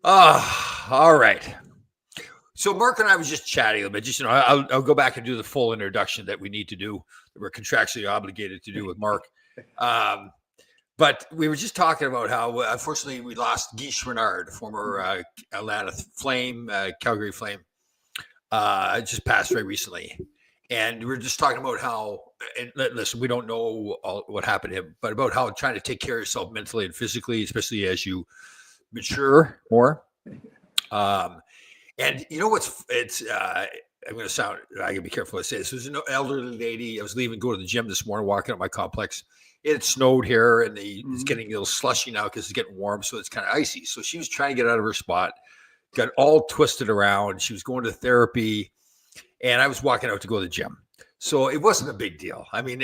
All right. So Mark and I was just chatting a bit. Just I'll go back and do the full introduction that we need to do. That we're contractually obligated to do with Mark. Um, but we were just talking about how unfortunately we lost Guy Renard, former Atlanta Flame, Calgary Flame, just passed very recently. And we are just talking about how, and listen, we don't know what happened to him, but about how trying to take care of yourself mentally and physically, especially as you mature more. And you know what's it's I'm going to sound, I got to be careful what I say this. There's an elderly lady. I was leaving, go to the gym this morning, walking up my complex. It snowed here and it's getting a little slushy now because it's getting warm. So it's kind of icy. So she was trying to get out of her spot, got all twisted around. She was going to therapy and I was walking out to go to the gym. So it wasn't a big deal. I mean,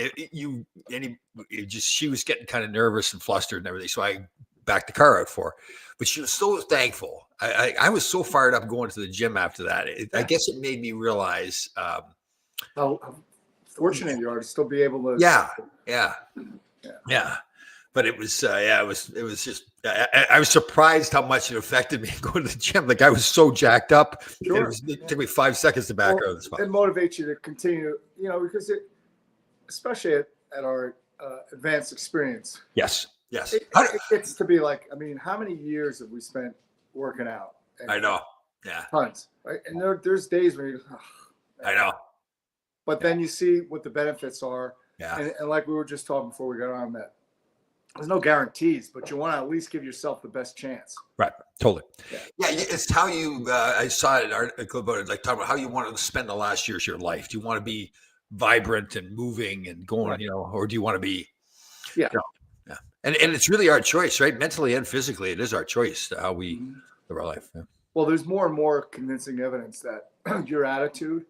she was getting kind of nervous and flustered and everything. So I backed the car out for her. But she was so thankful. I was so fired up going to the gym after that. I guess it made me realize how fortunate you are to still be able to. Yeah. But it was, it was just, I was surprised how much it affected me going to the gym. Like I was so jacked up. Sure. It took me 5 seconds to back out of the spot. It motivates you to continue, because especially at our advanced experience. Yes. It gets to be like, how many years have we spent working out? I know. Yeah. Tons. Right. And there's days where I know. But then you see what the benefits are. Yeah. And like we were just talking before we got on that, there's no guarantees, but you want to at least give yourself the best chance. Right. Totally. Yeah. It's how you, I saw an article about it, like talking about how you want to spend the last years of your life. Do you want to be vibrant and moving and going, right. Or do you want to be, yeah. And it's really our choice, right? Mentally and physically, it is our choice to how we live our life. Yeah. Well, there's more and more convincing evidence that your attitude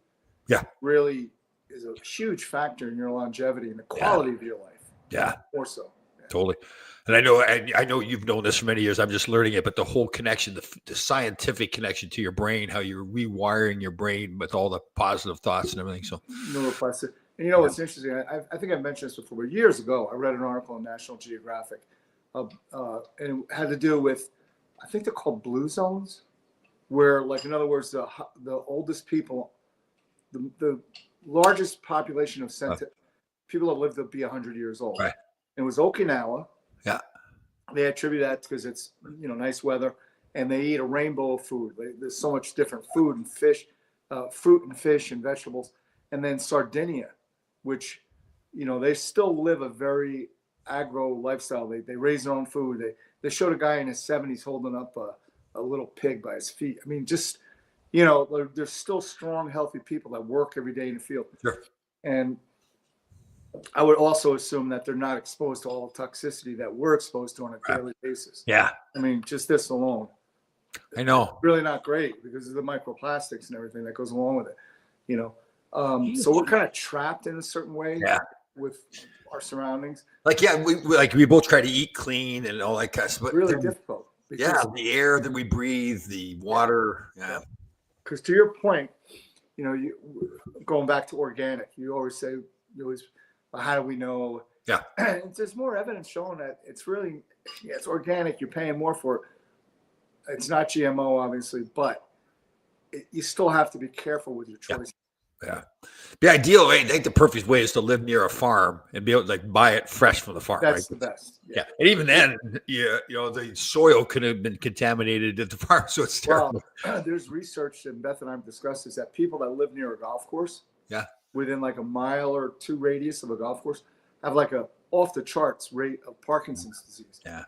really is a huge factor in your longevity and the quality of your life. Yeah. More so. Yeah. Totally. And I know you've known this for many years. I'm just learning it, but the whole connection, the scientific connection to your brain, how you're rewiring your brain with all the positive thoughts and everything. So neuroplasticity. And what's interesting, I think I mentioned this before, but years ago, I read an article in National Geographic, and it had to do with, I think they're called blue zones, where, like, in other words, the oldest people, the largest population of people that lived to be 100 years old. Right. It was Okinawa. Yeah. They attribute that because it's, nice weather, and they eat a rainbow of food. There's so much different food and fish, fruit and fish and vegetables. And then Sardinia, which, they still live a very agro lifestyle. They raise their own food. They showed a guy in his 70s holding up a little pig by his feet. I mean, just, there's still strong, healthy people that work every day in the field. Sure. And I would also assume that they're not exposed to all the toxicity that we're exposed to on a daily basis. Yeah. I mean, just this alone. I know. Really not great because of the microplastics and everything that goes along with it, So we're kind of trapped in a certain way with our surroundings. We both try to eat clean and all that kind of stuff. It's really difficult. The air that we breathe, the water. Yeah. Because to your point, going back to organic, you always say, how do we know? Yeah. And there's more evidence showing that it's really, it's organic. You're paying more for it. It's not GMO, obviously, but you still have to be careful with your choices. Yeah. The ideal way, I think the perfect way is to live near a farm and be able to buy it fresh from the farm. That's right? The best. Yeah. And even then, the soil could have been contaminated at the farm. So it's terrible. Well, there's research, and Beth and I have discussed this, that people that live near a golf course, within like a mile or two radius of a golf course, have like a off the charts rate of Parkinson's disease. Yeah.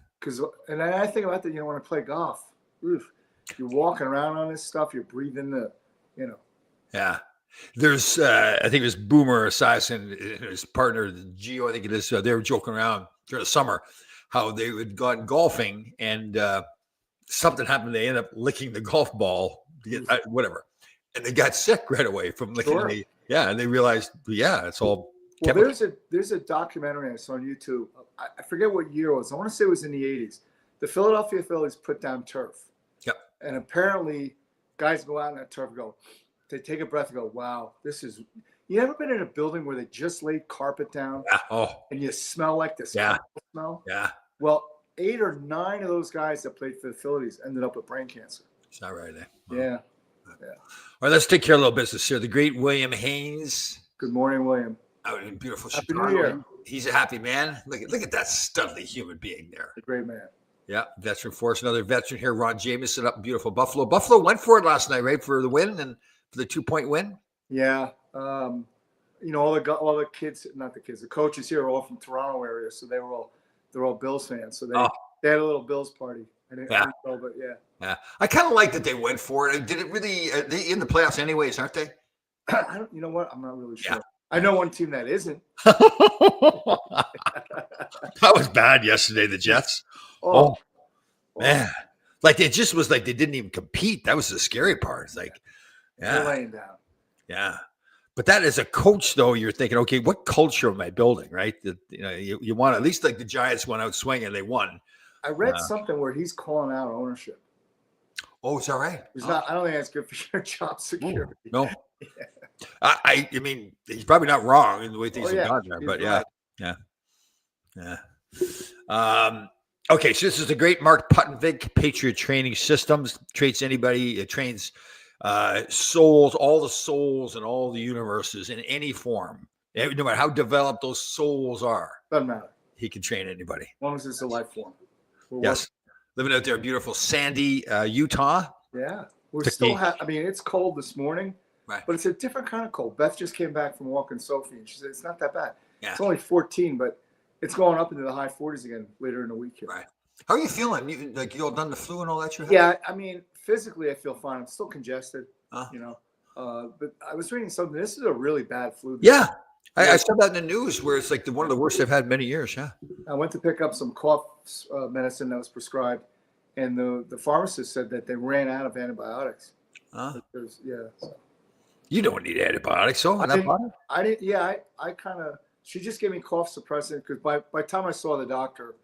And I think about that, when I play golf, you're walking around on this stuff, you're breathing Yeah. There's, I think it was Boomer Esiason and his partner, Gio, I think it is. They were joking around during the summer how they had gone golfing and something happened. They ended up licking the golf ball to get whatever. And they got sick right away from licking and they realized, it's all. Well, there's a documentary I saw on YouTube. I forget what year it was. I want to say it was in the 80s. The Philadelphia Phillies put down turf. Yep. And apparently guys go out on that turf and go, they take a breath and go, wow, this is, you ever been in a building where they just laid carpet down? Yeah. Oh. And you smell like this carpet smell? Yeah. Well, 8 or 9 of those guys that played for the Phillies ended up with brain cancer. It's not right, eh? Yeah. All right, let's take care of a little business here. The great William Haynes. Good morning, William. Out in beautiful Happy Chicago. New Year. He's a happy man. Look at that studly human being there. A great man. Yeah, veteran force. Another veteran here, Ron Jameson, up in beautiful Buffalo. Buffalo went for it last night, right, for the win and for the 2-point win. Yeah. All the kids, not the kids, the coaches here are all from Toronto area, so they're all Bills fans. So they had a little Bills party. I didn't know, but yeah. Yeah, I kind of like that they went for it. Did it really? They in the playoffs anyways, aren't they? You know what? I'm not really sure. Yeah. I know one team that isn't. That was bad yesterday, the Jets. Oh, man. Like it just was like they didn't even compete. That was the scary part. It's like, they're laying down. Yeah. But that as a coach, though, you're thinking, okay, what culture am I building, right? That you want at least like the Giants went out swinging, they won. I read something where he's calling out ownership. Oh, it's all right. He's not. I don't think that's good for your job security. No. Yeah. I mean, he's probably not wrong in the way things have gone there, but right. yeah. Okay, so this is the great Mark Puttenvig, Patriot Training Systems. Trains anybody. It trains souls, all the souls in all the universes in any form. No matter how developed those souls are. Doesn't matter. He can train anybody. As long as it's a life form. Yes. Living out there in beautiful Sandy, Utah. Yeah. We're still it's cold this morning. Right. But it's a different kind of cold. Beth just came back from walking Sophie, and she said it's not that bad. Yeah. It's only 14, but it's going up into the high 40s again later in the week here. Right. How are you feeling? You all done the flu and all that? Yeah, I mean, physically I feel fine. I'm still congested, but I was reading something. This is a really bad flu. Yeah. I saw that in the news where it's like one of the worst I've had in many years. Yeah. I went to pick up some cough medicine that was prescribed, and the pharmacist said that they ran out of antibiotics. You don't need antibiotics, so I didn't. Yeah, I kind of. She just gave me cough suppressant because by the time I saw the doctor,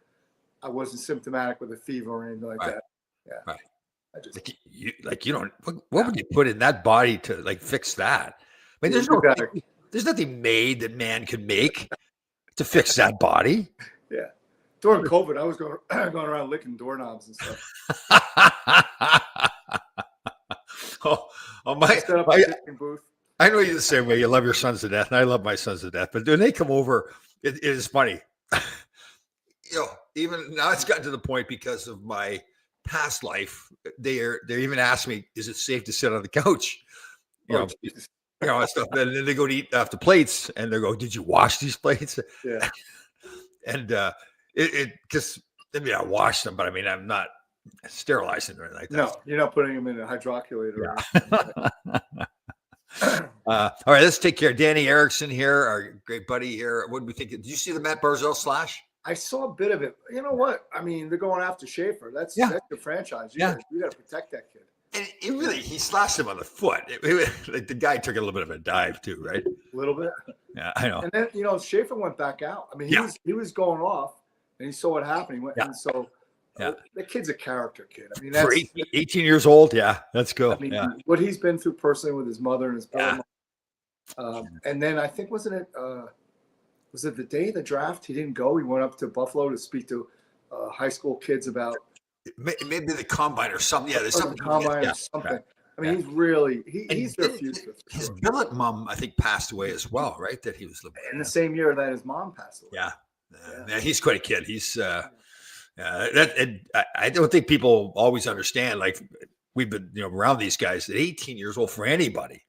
I wasn't symptomatic with a fever or anything like that. Yeah. Right. I just you don't. What would you put in that body to like fix that? I mean, there's nothing made that man could make to fix that body. Yeah. During COVID, I was going around licking doorknobs and stuff. I know you the same way. You love your sons to death, and I love my sons to death. But when they come over, it is funny. Even now it's gotten to the point because of my past life. They're even asking me, "Is it safe to sit on the couch?" And stuff. And then they go to eat off the plates, and they go, "Did you wash these plates?" Yeah. And because I wash them, but I mean I'm not sterilizing or anything like that. No, you're not putting them in a hydroculator. Yeah. All right, let's take care of Danny Erickson here, our great buddy here. What do we think? Did you see the Matt Barzell slash? I saw a bit of it. You know what? I mean, they're going after Schaefer. That's the franchise. You got to protect that kid. And he slashed him on the foot. Like the guy took a little bit of a dive too, right? A little bit. Yeah, I know. And then Schaefer went back out. I mean, he was going off, and he saw what happened. He went, and so the kid's a character kid. I mean, that's for 18 years old. Yeah, let's go. I mean, what he's been through personally with his mother and his brother. And then I think was it the day of the draft? He didn't go. He went up to Buffalo to speak to high school kids about. Maybe the combine or something. Yeah, there's something. Combine or something. Right. I mean, he's really he's their future. His billet mom, I think, passed away as well, right? That he was living in the same year that his mom passed away. Yeah, he's quite a kid. He's I don't think people always understand. Like we've been around these guys at 18 years old for anybody,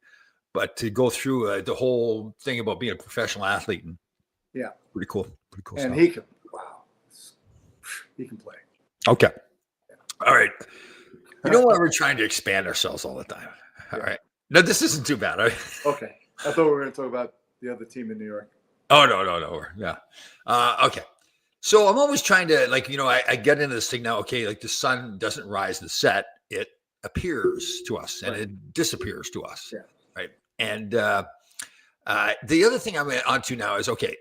but to go through the whole thing about being a professional athlete and pretty cool and stuff. He can play. Okay. All right. You know why we're trying to expand ourselves all the time. All right. No, this isn't too bad. Okay. I thought we were going to talk about the other team in New York. Oh, no. Yeah. Okay. So I'm always trying to I get into this thing now. Okay. Like the sun doesn't rise and set. It appears to us and it disappears to us. Yeah. Right. And the other thing I'm onto now is, okay.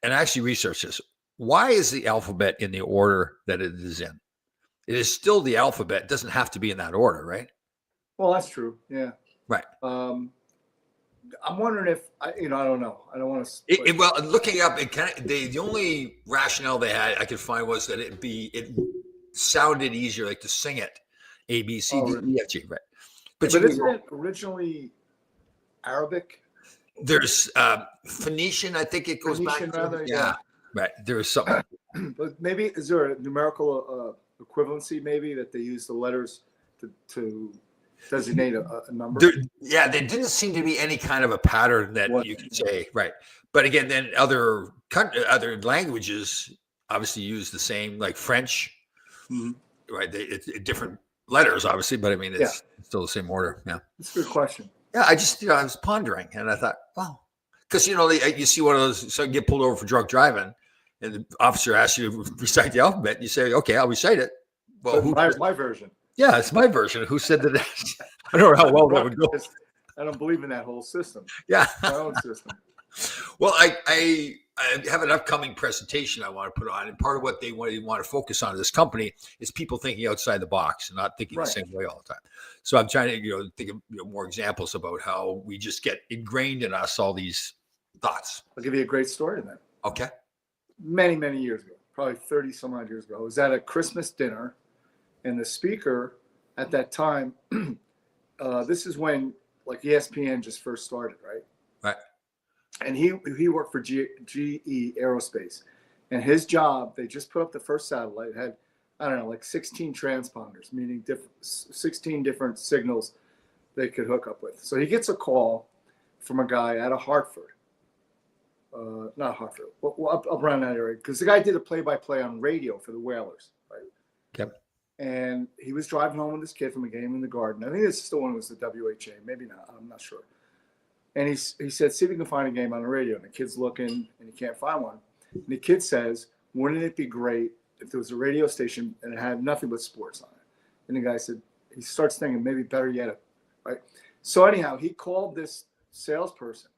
And I actually researched this. Why is the alphabet in the order that it is in? It is still the alphabet. It doesn't have to be in that order, right? Well, that's true. Yeah. Right. I'm wondering if I don't know. I don't want to. Well, looking up, it kind of the only rationale they had I could find was that it sounded easier, like to sing it, A B C D E F G, right? But isn't it originally Arabic? There's Phoenician, I think it goes Phoenician, back to. rather, Yeah, right. There's something. But maybe is there a numerical equivalency? Maybe that they use the letters to designate a number. There didn't seem to be any kind of a pattern that you could say, right? But again, then other languages obviously use the same, like French, right? It's different letters, obviously, but I mean, it's still the same order. Yeah, that's a good question. Yeah, I just I was pondering, and I thought, well, because you see one of those, so you get pulled over for drunk driving, and the officer asks you to recite the alphabet, and you say, okay, I'll recite it. Well, my version. Yeah, it's my version. Who said that? I don't know how well that would go. I don't believe in that whole system. Yeah, my own system. Well, I have an upcoming presentation I want to put on, and part of what they want to focus on in this company is people thinking outside the box and not thinking the same way all the time. So I'm trying to think of more examples about how we just get ingrained in us all these thoughts. I'll give you a great story then. Okay. Many years ago, probably 30 some odd years ago, I was at a Christmas dinner, and the speaker at that time, this is when like ESPN just first started, right? Right. And he worked for GE Aerospace, and his job, they just put up the first satellite. It had, I don't know, like 16 transponders, meaning 16 different signals they could hook up with. So he gets a call from a guy out of Hartford, not Hartford, up around that area, because the guy did a play-by-play on radio for the Whalers, right? Yep. And he was driving home with his kid from a game in the Garden. I think this is the one that was the WHA, maybe not, I'm not sure. And he said, see if you can find a game on the radio. And the kid's looking, and he can't find one. And the kid says, wouldn't it be great if there was a radio station and it had nothing but sports on it? And the guy said, he starts thinking, maybe better yet, right? So anyhow, he called this salesperson.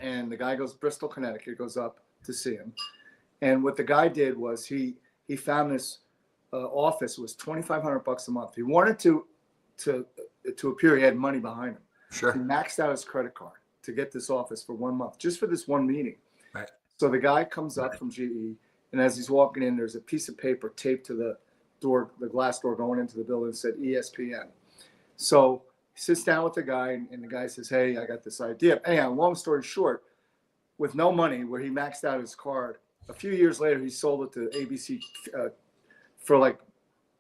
And the guy goes, Bristol, Connecticut, goes up to see him. And what the guy did was he found this office was $2,500 a month. He wanted to appear he had money behind him. Sure. He maxed out his credit card to get this office for 1 month, just for this one meeting. Right. So the guy comes up from GE, and as he's walking in, there's a piece of paper taped to the door, the glass door going into the building, that said ESPN. So he sits down with the guy, and the guy says, hey, I got this idea. Anyhow, long story short, with no money, where he maxed out his card, a few years later, he sold it to ABC for like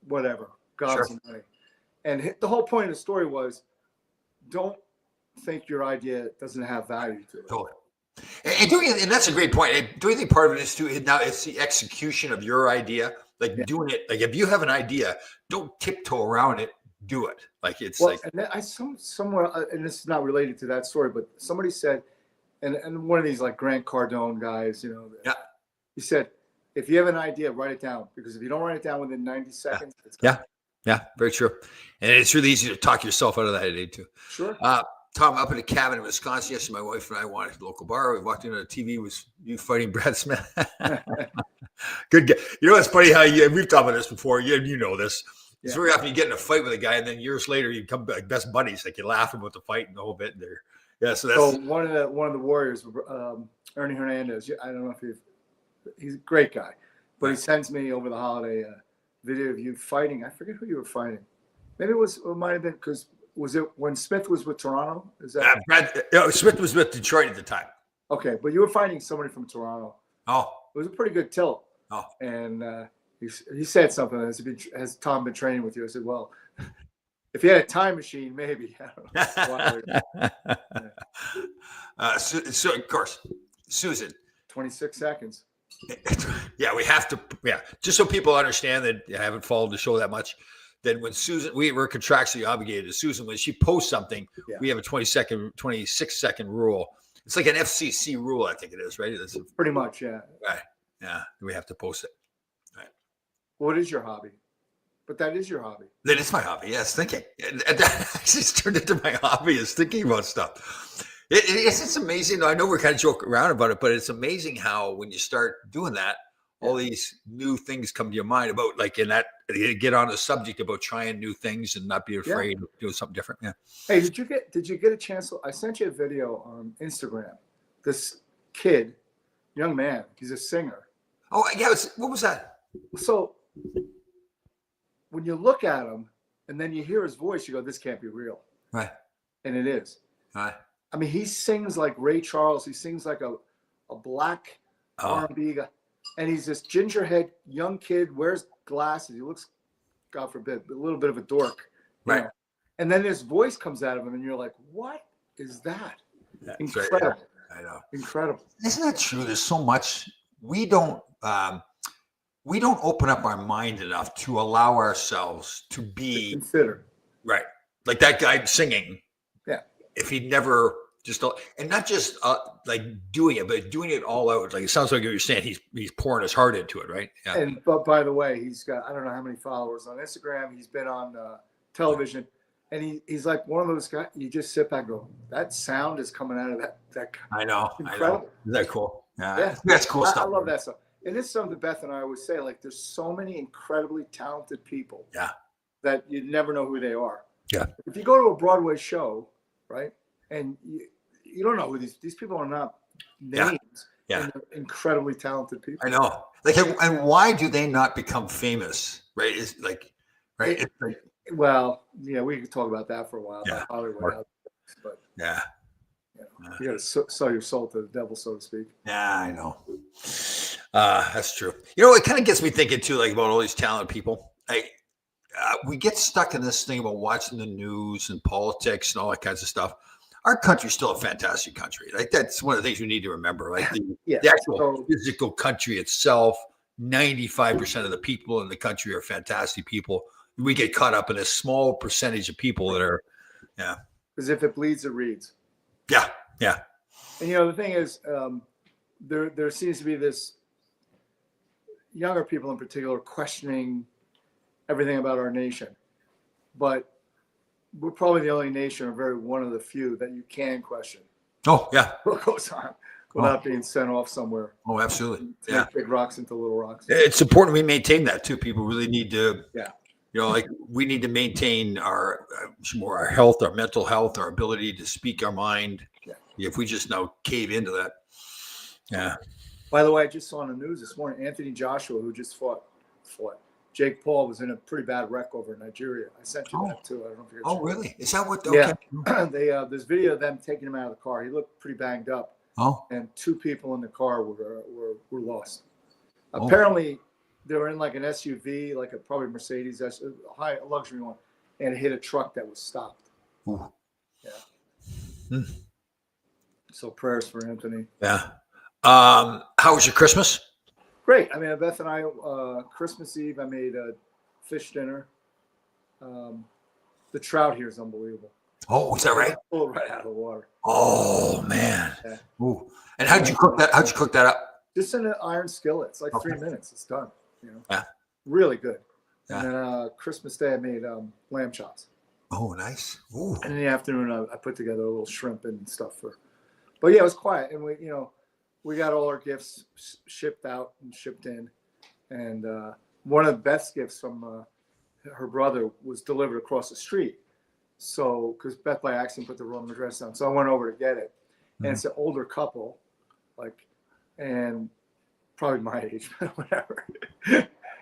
whatever, gobs of money. And the whole point of the story was, don't think your idea doesn't have value to it. Totally. And that's a great point. Do you think part of it is too, now it's the execution of your idea, like doing it. Like if you have an idea, don't tiptoe around it, do it. Like it's like. And I somewhere, and this is not related to that story, but somebody said, and one of these like Grant Cardone guys, he said, if you have an idea, write it down, because if you don't write it down within 90 seconds, it's gone. Yeah, very true. And it's really easy to talk yourself out of that idea too. Sure. Tom, up in a cabin in Wisconsin, yesterday, my wife and I wanted a local bar. We walked into the TV, was you fighting Brad Smith. Good guy. You know, it's funny how we've talked about this before. You know this. It's very often you get in a fight with a guy, and then years later you become like best buddies. Like you laugh about the fight and the whole bit there. Yeah, so that's one of the Warriors, Ernie Hernandez. I don't know if he's a great guy, but he sends me over the holiday a video of you fighting. I forget who you were fighting. Maybe it might have been because was it when Smith was with Toronto? Is that Smith was with Detroit at the time. Okay, but you were fighting somebody from Toronto. Oh, it was a pretty good tilt. Oh, and he said something. Has Tom been training with you? I said, well, if he had a time machine, maybe. I don't know. So of course, Susan. 26 seconds. Yeah, we have to. Yeah, just so people understand that I haven't followed the show that much. That when Susan, we're contractually obligated to Susan, when she posts something, we have a 26-second rule. It's like an FCC rule, I think it is, right? It's pretty much, yeah. Right. Yeah, we have to post it. Right. What is your hobby? But that is your hobby. That is my hobby. Yes, thinking. And that actually turned into my hobby is thinking about stuff. It's amazing. I know we're kind of joking around about it, but it's amazing how when you start doing that, all these new things come to your mind about, like in that get on a subject about trying new things and not be afraid of doing something different. Yeah. Hey, did you get a chance? I sent you a video on Instagram. This kid, young man, he's a singer. Oh yeah, what was that? So when you look at him and then you hear his voice, you go, "This can't be real," Right. and it is. Right. I mean, he sings like Ray Charles. He sings like a black R&B guy, and he's this gingerhead young kid. Wears glasses. He looks, God forbid, a little bit of a dork. Right. Know? And then his voice comes out of him, and you're like, "What is that?" That's Incredible. right, yeah. I know. Incredible. Isn't that true? There's so much we don't open up our mind enough to allow ourselves to be Consider. right. Like that guy singing. Yeah. If he'd never just and not just like doing it, but doing it all out. Like it sounds like you're saying he's pouring his heart into it, right? Yeah. And but by the way, he's got I don't know how many followers on Instagram. He's been on television, and he's like one of those guys. You just sit back and go, that sound is coming out of that guy. I know. Incredible. Isn't that cool? Yeah. That's cool stuff. I love that stuff. And it's something Beth and I always say. Like, there's so many incredibly talented people. Yeah. That you never know who they are. Yeah. If you go to a Broadway show, right, and you don't know who these people are not names. Yeah. And they're incredibly talented people. I know. Like, and why do they not become famous? Right? It's like, right? It's like, well, yeah, we could talk about that for a while. Yeah. About Hollywood, but yeah. you got to sell your soul to the devil, so to speak. Yeah, I know. That's true. You know, it kind of gets me thinking too, like about all these talented people. We get stuck in this thing about watching the news and politics and all that kinds of stuff. Our country's still a fantastic country. Like that's one of the things we need to remember. Like the actual physical country itself, 95% of the people in the country are fantastic people. We get caught up in a small percentage of people that are, Because if it bleeds, it reads. Yeah, yeah. And the thing is, there seems to be this younger people in particular questioning everything about our nation, but we're probably the only nation, or one of the few, that you can question. Oh yeah. What goes on without being sent off somewhere. Oh, absolutely. Make big rocks into little rocks. It's important we maintain that too. People really need to. Yeah. Like we need to maintain our health, our mental health, our ability to speak our mind. Yeah. If we just now cave into that. Yeah. By the way, I just saw on the news this morning, Anthony Joshua, who just fought. Jake Paul was in a pretty bad wreck over in Nigeria. I sent you that too. I don't know if you're Oh, really? Is that what? Okay. Yeah. There's video of them taking him out of the car. He looked pretty banged up. Oh. And 2 people in the car were lost. Apparently, they were in like an SUV, like probably Mercedes, a high luxury one, and it hit a truck that was stopped. Ooh. Yeah. So prayers for Anthony. Yeah. How was your Christmas? Great. I mean, Beth and I, Christmas Eve, I made a fish dinner. The trout here is unbelievable. Oh, is that right? Pull it right out of the water. Oh man. Yeah. Ooh. And how'd you cook that? How'd you cook that up? Just in an iron skillet. It's like 3 minutes. It's done. Yeah. Really good. Yeah. And then Christmas Day, I made lamb chops. Oh, nice. Ooh. And in the afternoon, I put together a little shrimp and stuff but yeah, it was quiet. And we got all our gifts shipped out and shipped in. And one of Beth's gifts from her brother was delivered across the street. So, because Beth by accident put the wrong address down. So I went over to get it. And it's an older couple, and probably my age, whatever.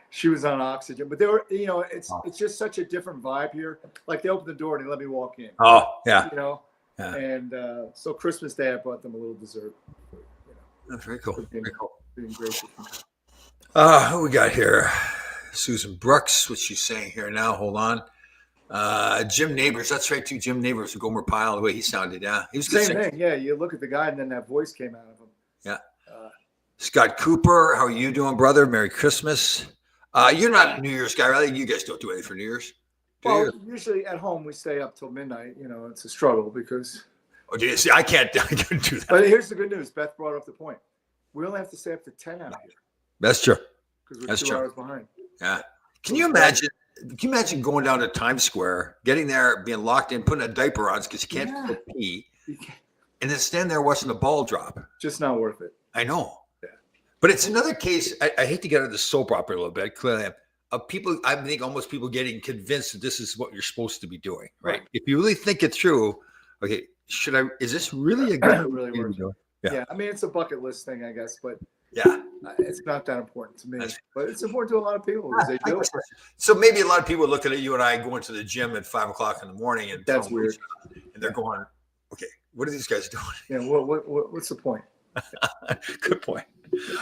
She was on oxygen, but they were, it's just such a different vibe here. Like they opened the door and they let me walk in. Oh, yeah. Yeah. And so Christmas Day, I brought them a little dessert. That's very cool. Being gracious. Who we got here? Susan Brooks, what she's saying here now. Hold on. Jim Neighbors. That's right, too. Jim Neighbors, Gomer Pyle, the way he sounded. Yeah. He was Same thing. Yeah. You look at the guy and then that voice came out of him. Yeah. Scott Cooper. How are you doing, brother? Merry Christmas. You're not a New Year's guy, right? You guys don't do anything for New Year's. Well, usually at home we stay up till midnight. It's a struggle because. Oh, do you see? I can't do that. But here's the good news. Beth brought up the point. We only have to stay up to 10 out here. That's true. Because we're 2 hours behind. Yeah. Can you imagine? Can you imagine going down to Times Square, getting there, being locked in, putting a diaper on because you can't go pee, and then stand there watching the ball drop? Just not worth it. I know. Yeah. But it's another case. I hate to get into the soap opera a little bit. Clearly, of people. I think almost people getting convinced that this is what you're supposed to be doing, right? Right. If you really think it through, okay, is this really a good It really thing to be works. doing? Yeah. I mean, it's a bucket list thing, I guess, but Yeah. it's not that important to me. But it's important to a lot of people because they do it. So maybe a lot of people are looking at you and I going to the gym at 5 o'clock in the morning, and That's weird. And they're going, okay, what are these guys doing? Yeah. What's the point? Good point.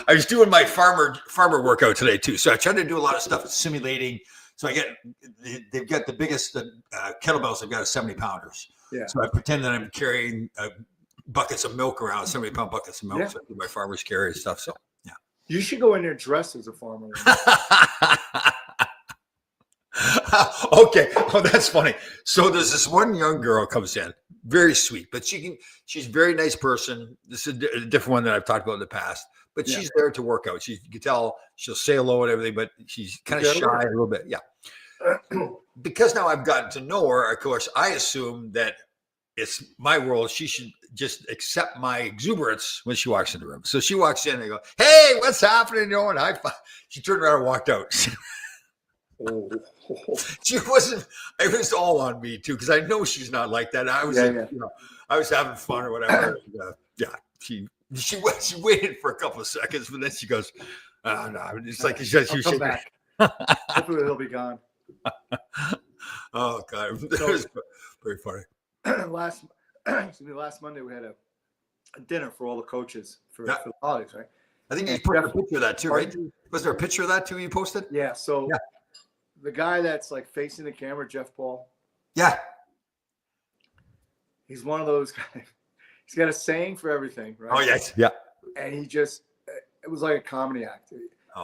I was doing my farmer workout today too, so I tried to do a lot of stuff simulating. So they've got the biggest kettlebells. They've got a 70-pounders. Yeah. So I pretend that I'm carrying buckets of milk around, 70-pound buckets of milk. Yeah. So I do my farmer's carry and stuff. So yeah. You should go in there dressed as a farmer. Okay. Oh, that's funny. So there's this one young girl comes in, very sweet, but she's a very nice person. This is a different one that I've talked about in the past, but she's there to work out. You can tell she'll say hello and everything, but she's kind of shy a little bit. Yeah. Because now I've gotten to know her, of course, I assume that it's my world. She should just accept my exuberance when she walks in the room. So she walks in and I go, "Hey, what's happening?" And high five. She turned around and walked out. She wasn't. It was all on me too, because I know she's not like that. I was, I was having fun or whatever. She waited for a couple of seconds, but then she goes, "Oh no!" It's like she come back. Hopefully he'll be gone. Oh God, that was very funny. Last Monday we had a dinner for all the coaches for the holidays, right? I think you put a picture of that too, right? Was there a picture of that too you posted? Yeah. So the guy that's like facing the camera, Jeff Paul. Yeah. He's one of those guys. He's got a saying for everything, right? Oh yes, yeah. And it was like a comedy act.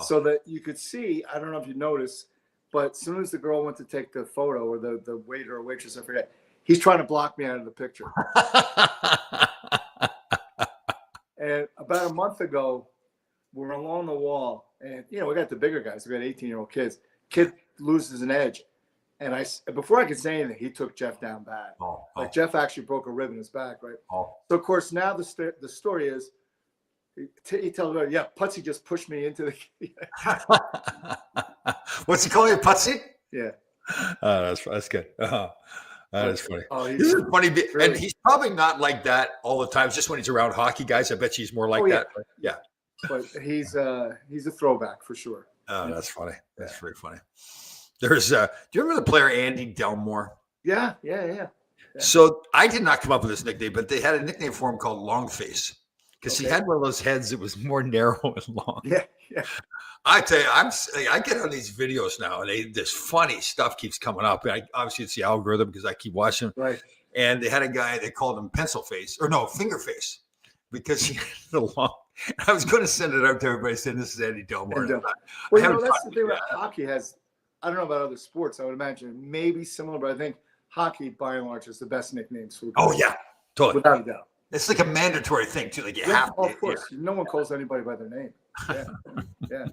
So that you could see, I don't know if you noticed, but as soon as the girl went to take the photo, or the waiter or waitress, I forget, he's trying to block me out of the picture. And about a month ago, we're along the wall, and we got the bigger guys. We got 18-year-old kids. Kid loses an edge, and before I could say anything, he took Jeff down bad. Like Jeff actually broke a rib in his back, right? So of course now the story is he tells her, "Yeah, Putsy just pushed me into the." What's he calling you, Putsy? Yeah. That's good. That is funny. Oh, this is funny, and he's probably not like that all the time. Just when he's around hockey guys, I bet he's more like that. But, yeah. But he's a throwback for sure. Oh, that's funny. That's very funny. There's do you remember the player Andy Delmore? Yeah. So I did not come up with this nickname, but they had a nickname for him called Longface because he had one of those heads that was more narrow and long. Yeah. I tell you, I get on these videos now, and this funny stuff keeps coming up. Obviously, it's the algorithm because I keep watching. Right. And they had a guy, they called him Pencil Face, or no, Finger Face, because he had the long. I was going to send it out to everybody saying this is Andy Delmore. Well, that's the thing about hockey has. I don't know about other sports. I would imagine maybe similar, but I think hockey, by and large, is the best nicknames for. Oh yeah, totally, without a doubt. It's like a mandatory thing too. Like you have to. Of course, no one calls anybody by their name. Yeah.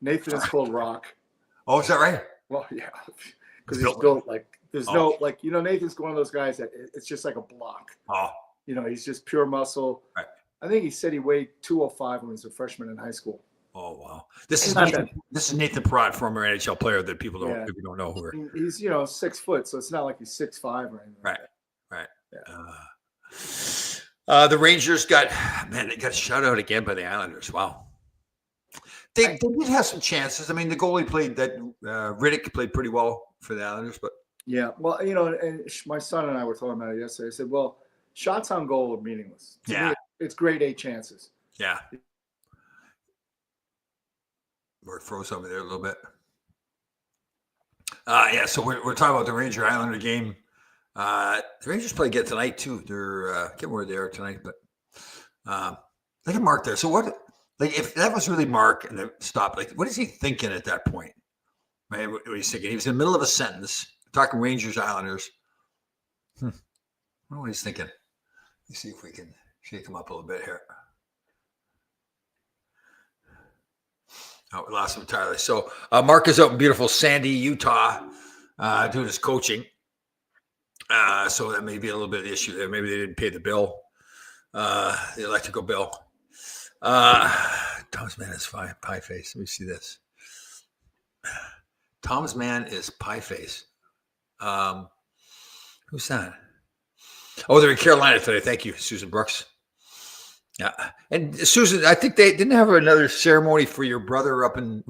Nathan is called Rock. Oh, is that right? Well, yeah, because he's built like there's no like Nathan's one of those guys that it's just like a block. Oh, he's just pure muscle. Right. I think he said he weighed 205 when he was a freshman in high school. Oh wow! This is Nathan Perrott, former NHL player that people don't know who are. He's 6 foot, so it's not like he's 6'5" or anything. Right. Yeah. The Rangers got shut out again by the Islanders. Wow. They did have some chances. I mean, the goalie Riddick played pretty well for the Islanders, but yeah. Well, and my son and I were talking about it yesterday. I said, well, shots on goal are meaningless. To me, it's grade A chances. Yeah. Or froze over there a little bit. So we're talking about the Ranger Islander game. The Rangers play again tonight too. They're I can't remember where they are tonight, but look at Mark there. So what? Like if that was really Mark and then stop, like what is he thinking at that point? Right? What he's thinking? He was in the middle of a sentence talking Rangers Islanders. I don't know what he's thinking. Let's see if we can shake him up a little bit here. Oh, we lost him entirely. So Mark is out in beautiful Sandy, Utah, doing his coaching. So that may be a little bit of the issue there. Maybe they didn't pay the bill, the electrical bill. Thomas, man, it's fine. Pie face. Let me see this. Tom's man is Pie Face. Who's that? Oh, they're in Carolina today. Thank you, Susan Brooks. Yeah, and Susan, I think they didn't have another ceremony for your brother up in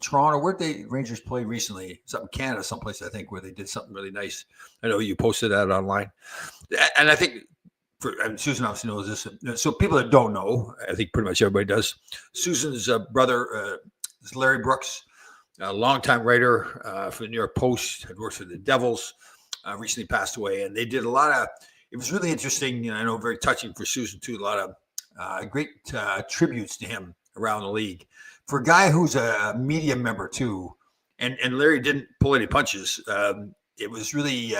Toronto? Where'd they Rangers play recently? Something Canada, someplace I think where they did something really nice. I know you posted that online, and I think Susan obviously knows this. So people that don't know, I think pretty much everybody does. Susan's brother is Larry Brooks, a longtime writer for the New York Post, had worked for the Devils, recently passed away, and they did a lot of. It was really interesting, I know very touching for Susan too. A lot of great tributes to him around the league. For a guy who's a media member too, and Larry didn't pull any punches. It was really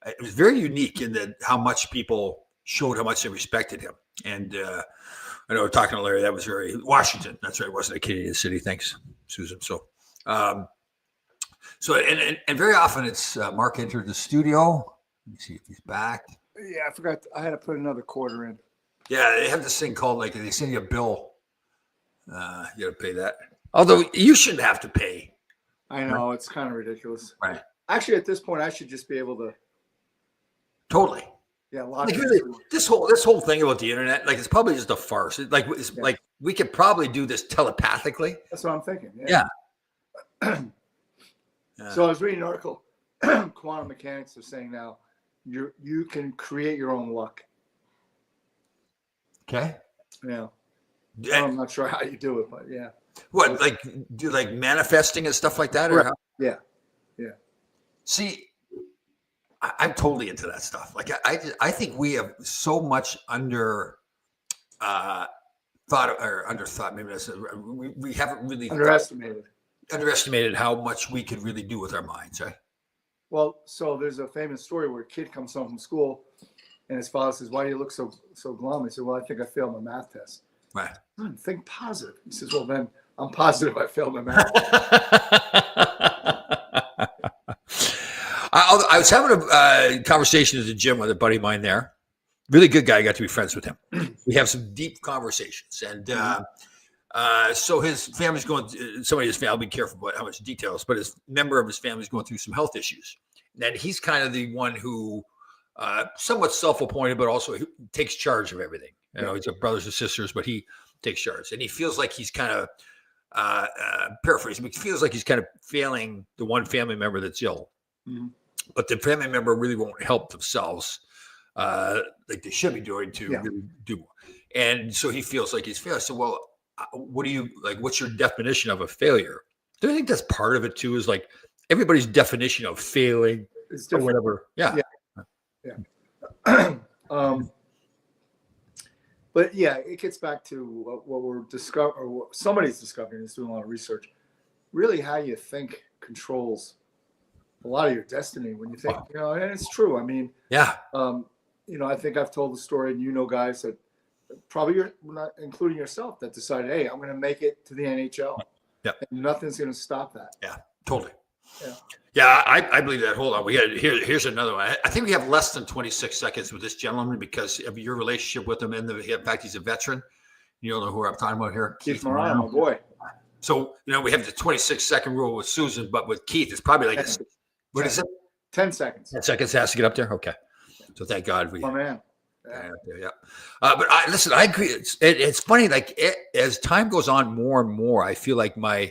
it was very unique in that how much people showed how much they respected him. And I know talking to Larry, that was very Washington. That's right, it wasn't a Canadian city. Thanks, Susan. So, and very often it's Mark entered the studio. Let me see if he's back. Yeah, I forgot. I had to put another quarter in. Yeah, they have this thing called like they send you a bill. You got to pay that. Although you shouldn't have to pay. I know it's kind of ridiculous. Right. Actually, at this point, I should just be able to. Totally. Yeah, lock like really, this whole thing about the internet, like it's probably just a farce. Like we could probably do this telepathically. That's what I'm thinking. Yeah. So I was reading an article. Quantum mechanics are saying now you can create your own luck. Okay. Yeah. I'm not sure how you do it, but yeah. What, like do like manifesting and stuff like that? Right. Or how? Yeah. See, I'm totally into that stuff. Like I think we have so much underthought. Maybe that's we haven't really underestimated how much we could really do with our minds, right? Well, so there's a famous story where a kid comes home from school and his father says, "Why do you look so glum?" He said, "Well, I think I failed my math test." Right. Think positive. He says, "Well, then I'm positive I failed my math test." I was having a conversation at the gym with a buddy of mine there. Really good guy. I got to be friends with him. We have some deep conversations. And so his family's somebody in his family, I'll be careful about how much details, but his member of his family is going through some health issues. And he's kind of the one who somewhat self-appointed, but also takes charge of everything. You know, he's got brothers and sisters, but he takes charge. And he feels like he's kind of paraphrasing, but he feels like he's kind of failing the one family member that's ill. Mm-hmm. But the family member really won't help themselves like they should be doing to really do more. And so he feels like he's failing. So, well, what do you like? What's your definition of a failure? Do you think that's part of it too? Is like everybody's definition of failing or whatever. Yeah. But yeah, it gets back to what we're discovering, or what somebody's discovering is doing a lot of research. Really, how you think controls a lot of your destiny when you think, and it's true. I mean, I think I've told the story, and guys that probably you're not including yourself that decided, hey, I'm going to make it to the NHL. Yeah. And nothing's going to stop that. Yeah, totally. Yeah. Yeah, I believe that. Hold on. Here's another one. I think we have less than 26 seconds with this gentleman because of your relationship with him. And in fact, he's a veteran. You don't know who I'm talking about here. Keith Morano, my boy. So, we have the 26-second rule with Susan, but with Keith, it's probably like, what is it? 10 seconds. 10 seconds has to get up there? Okay. So thank God we. Oh, man. Yeah. But listen, I agree. It's funny. Like as time goes on more and more, I feel like my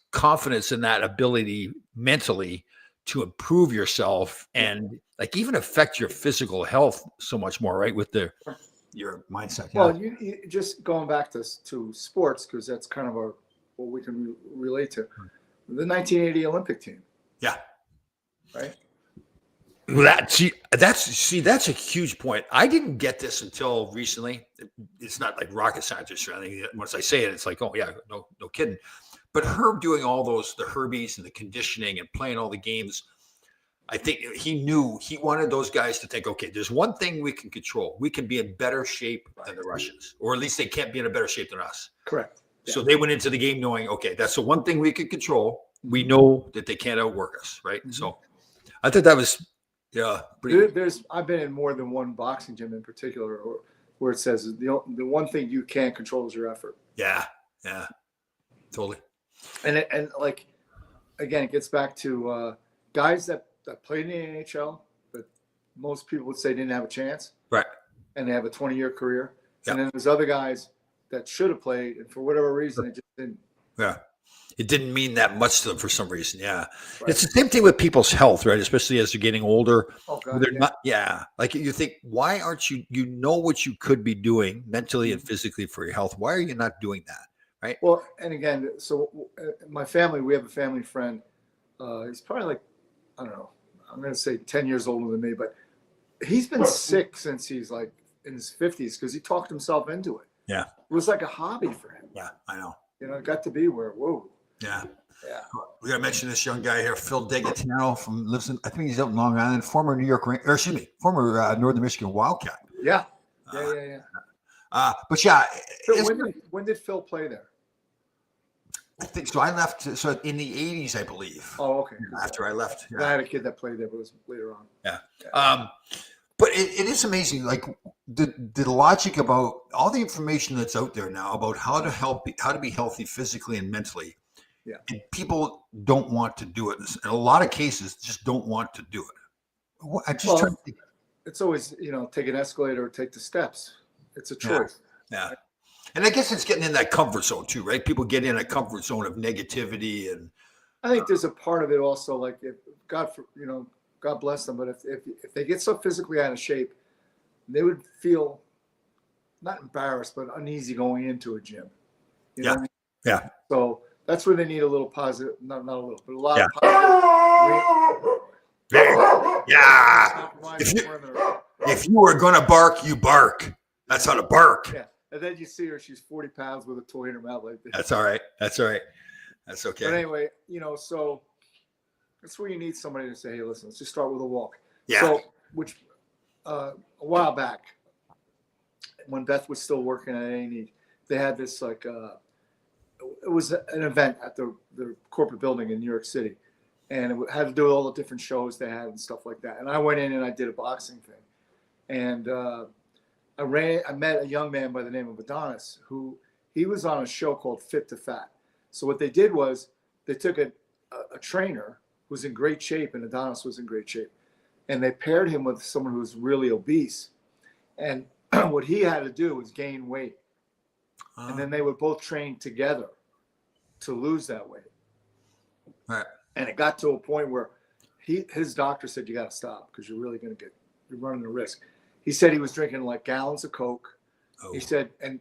confidence in that ability mentally to improve yourself and like even affect your physical health so much more, right? With your mindset. Well, you just going back to sports, because that's kind of what we can relate to. The 1980 Olympic team. Yeah. Right. That's a huge point. I didn't get this until recently. It's not like rocket scientist or anything. Once I say it, it's like, oh yeah, no kidding. But Herb doing all the Herbies and the conditioning and playing all the games, I think he knew he wanted those guys to think, okay, there's one thing we can control. We can be in better shape than the Russians, or at least they can't be in a better shape than us. Correct. Yeah. So they went into the game knowing, okay, that's the one thing we can control. We know that they can't outwork us, right? Mm-hmm. So I thought that was. Yeah, I've been in more than one boxing gym in particular where it says the one thing you can't control is your effort. Yeah, totally. And like again, it gets back to guys that played in the NHL, but most people would say didn't have a chance, Right. and they have a 20-year career. Yeah. And then there's other guys that should have played, and for whatever reason, it just didn't. Yeah. It didn't mean that much to them for some reason. Yeah. Right. It's the same thing with people's health, right? Especially as they're getting older. Oh, God, They're yeah. not, yeah. Like you think, why aren't you, you know what you could be doing mentally and physically for your health. Why are you not doing that? Well, and again, so my family, we have a family friend. He's probably like, I don't know, I'm going to say 10 years older than me, but he's been sick since he's like in his 50s because he talked himself into it. Yeah. It was like a hobby for him. Yeah, I know. You know, it got to be where, whoa. Yeah. Yeah. We got to mention this young guy here, Phil Degatino lives in, I think he's out in Long Island, former New York, or excuse me, former Northern Michigan Wildcat. Yeah. Yeah. But yeah. Phil, when did Phil play there? I think so. I left so in the 80s, I believe. Oh, okay. After I left. I had a kid that played there, but it was later on. Yeah. But it is amazing, like the logic about all the information that's out there now about how to be healthy physically and mentally. Yeah. And people don't want to do it. In a lot of cases, just don't want to do it. I just try to think. It's always, take an escalator or take the steps. It's a choice. Yeah. And I guess it's getting in that comfort zone too, right? People get in a comfort zone of negativity, and I think there's a part of it also, like if God bless them, but if they get so physically out of shape, they would feel not embarrassed but uneasy going into a gym. You know what I mean? Yeah. So that's where they need a little positive, not a little, but a lot of positive. Yeah. If you were gonna bark, you bark. That's how to bark. Yeah. And then you see her; she's 40 pounds with a toy in her mouth like this. That's all right. That's all right. That's okay. But anyway, so that's where you need somebody to say, "Hey, listen, let's just start with a walk." Yeah. So, which a while back, when Beth was still working at A&E, they had this like it was an event at the corporate building in New York City, and it had to do with all the different shows they had and stuff like that. And I went in and I did a boxing thing, and I met a young man by the name of Adonis who he was on a show called Fit to Fat. So what they did was they took a trainer who was in great shape, and Adonis was in great shape, and they paired him with someone who was really obese. And what he had to do was gain weight. And then they would both train together to lose that weight. Right. And it got to a point where his doctor said, you got to stop because you're really you're running a risk. He said he was drinking like gallons of Coke. Oh. He said, and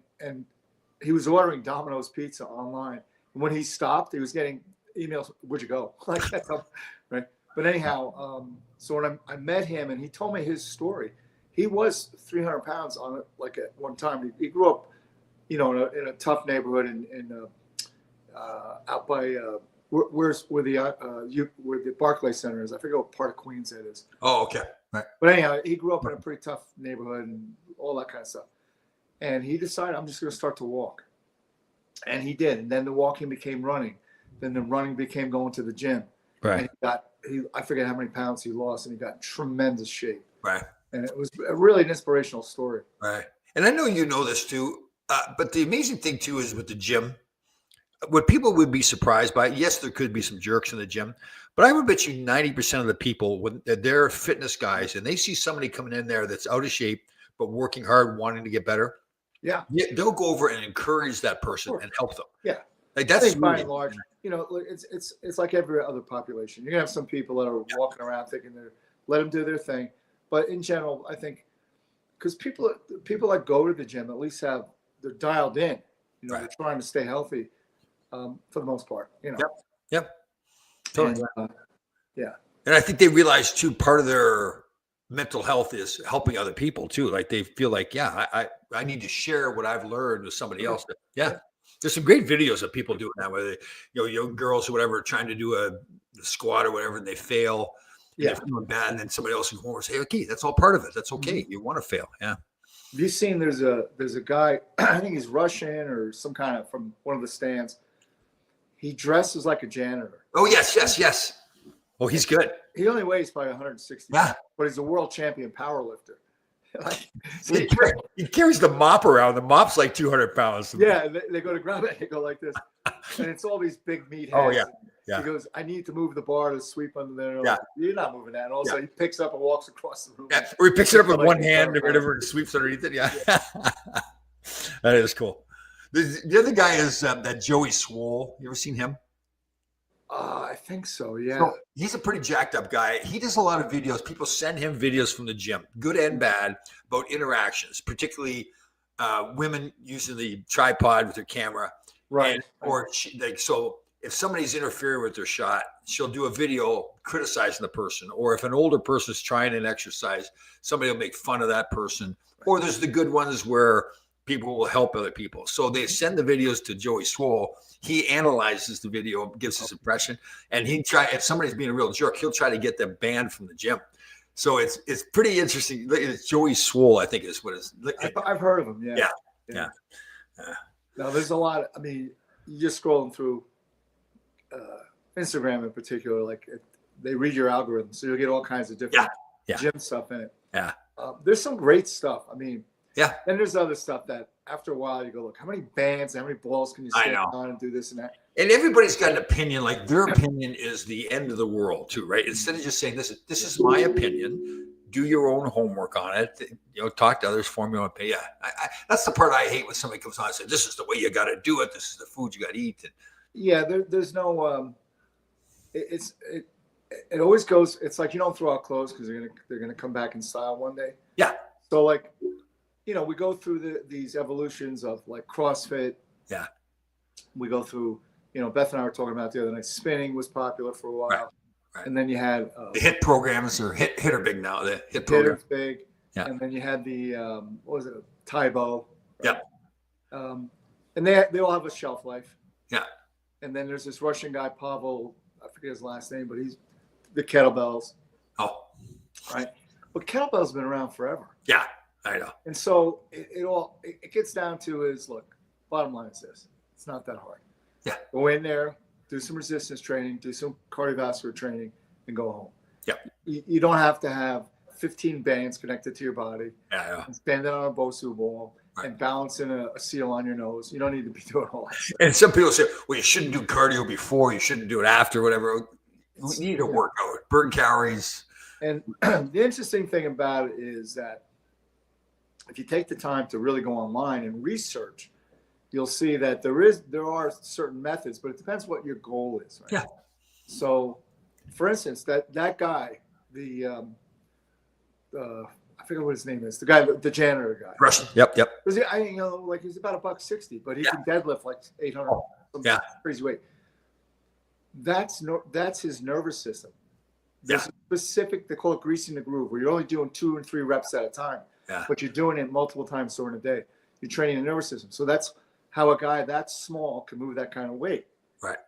he was ordering Domino's pizza online. And when he stopped, he was getting emails, where'd you go? Like that, right? But anyhow, so when I met him and he told me his story, he was 300 pounds on it, like at one time. He grew up, in a tough neighborhood in out by where the Barclay Center is. I forget what part of Queens that is. Oh, okay. Right. But anyhow, he grew up in a pretty tough neighborhood and all that kind of stuff. And he decided, I'm just going to start to walk. And he did. And then the walking became running. Then the running became going to the gym. Right. And I forget how many pounds he lost, and he got in tremendous shape. Right. And it was really an inspirational story. Right. And I know you know this too, but the amazing thing too is with the gym, what people would be surprised by, yes, there could be some jerks in the gym, but I would bet you 90% of the people, when they're fitness guys and they see somebody coming in there that's out of shape, but working hard, wanting to get better, they'll go over and encourage that person and help them. Yeah. Like that's really, by and large, it's like every other population. You're gonna have some people that are walking around thinking let them do their thing, but in general, I think because people that go to the gym at least they're dialed in. They're trying to stay healthy for the most part. Yep. Totally. And, and I think they realize too, part of their mental health is helping other people too. Like they feel like, I need to share what I've learned with somebody else. Yeah. There's some great videos of people doing that, where they, young girls or whatever, trying to do a squat or whatever, and they fail. And they're feeling bad, and then somebody else can come over and say, "Okay, that's all part of it. That's okay. Mm-hmm. You want to fail." Yeah. Have you seen? There's a guy. I think he's Russian or some kind of from one of the stands. He dresses like a janitor. Oh yes. Oh, he's good. He only weighs probably 160. Yeah. But he's a world champion power lifter. He carries the mop around. The mop's like 200 pounds. Yeah, they go to grab it. They go like this. and it's all these big meatheads. Oh, yeah. Yeah. He goes, I need to move the bar to sweep under there. Yeah. Like, you're not moving that. And also, he picks up and walks across the room. Yeah. Or he picks it up with Like one a hand or car. whatever and sweeps underneath it. Yeah. That is cool. The other guy is that Joey Swoll. You ever seen him? I think so. Yeah. So he's a pretty jacked up guy. He does a lot of videos. People send him videos from the gym, good and bad, about interactions, particularly women using the tripod with their camera. Right. Or so if somebody's interfering with their shot, she'll do a video criticizing the person. Or if an older person's trying an exercise, somebody will make fun of that person. Or there's the good ones where people will help other people. So they send the videos to Joey Swoll. He analyzes the video, gives his impression, and if somebody's being a real jerk, he'll try to get them banned from the gym. So it's pretty interesting. It's Joey Swoll, I think is what it's. I've heard of him. Yeah. Yeah. Now there's a lot. I mean, you're scrolling through Instagram in particular. Like they read your algorithm, so you'll get all kinds of different gym stuff in it. Yeah. There's some great stuff. I mean, yeah. And there's other stuff that after a while you go, look, how many bands, how many balls can you stand on and do this and that? And everybody's got an opinion. Like their opinion is the end of the world, too, right? Instead of just saying this is my opinion. Do your own homework on it. Talk to others, form your own opinion. Yeah, that's the part I hate when somebody comes on and says, "This is the way you got to do it. This is the food you got to eat." Yeah, there's no. It always goes. It's like you don't throw out clothes because they're gonna come back in style one day. Yeah. So like, we go through these evolutions of like CrossFit. Yeah. We go through. Beth and I were talking about the other night. Spinning was popular for a while. Right. And then you had the HIIT programs or HIIT are big now. The HIIT program big. Yeah. And then you had the what was it, Taibo. Right? Yeah. And they all have a shelf life. Yeah. And then there's this Russian guy, Pavel, I forget his last name, but he's the kettlebells. Oh. Right. But kettlebells have been around forever. Yeah, I know. And so it gets down to is, look, bottom line is this. It's not that hard. Yeah. Go in there, do some resistance training, do some cardiovascular training, and go home. Yeah. You don't have to have 15 bands connected to your body. Yeah. And stand on a Bosu ball and balancing a seal on your nose. You don't need to be doing all that stuff. And some people say, well, you shouldn't do cardio before, you shouldn't do it after, whatever. We need to work out, burn calories. And the interesting thing about it is that if you take the time to really go online and research, you'll see that there are certain methods, but it depends what your goal is. Right? Yeah. So, for instance, that guy, I forget what his name is, the janitor guy. Russian. Yep. He's about $160, but he can deadlift like 800. Crazy weight. That's his nervous system. There's a specific, they call it greasing the groove, where you're only doing 2 and 3 reps at a time, but you're doing it multiple times during the day. You're training the nervous system. So that's how a guy that small can move that kind of weight. Right.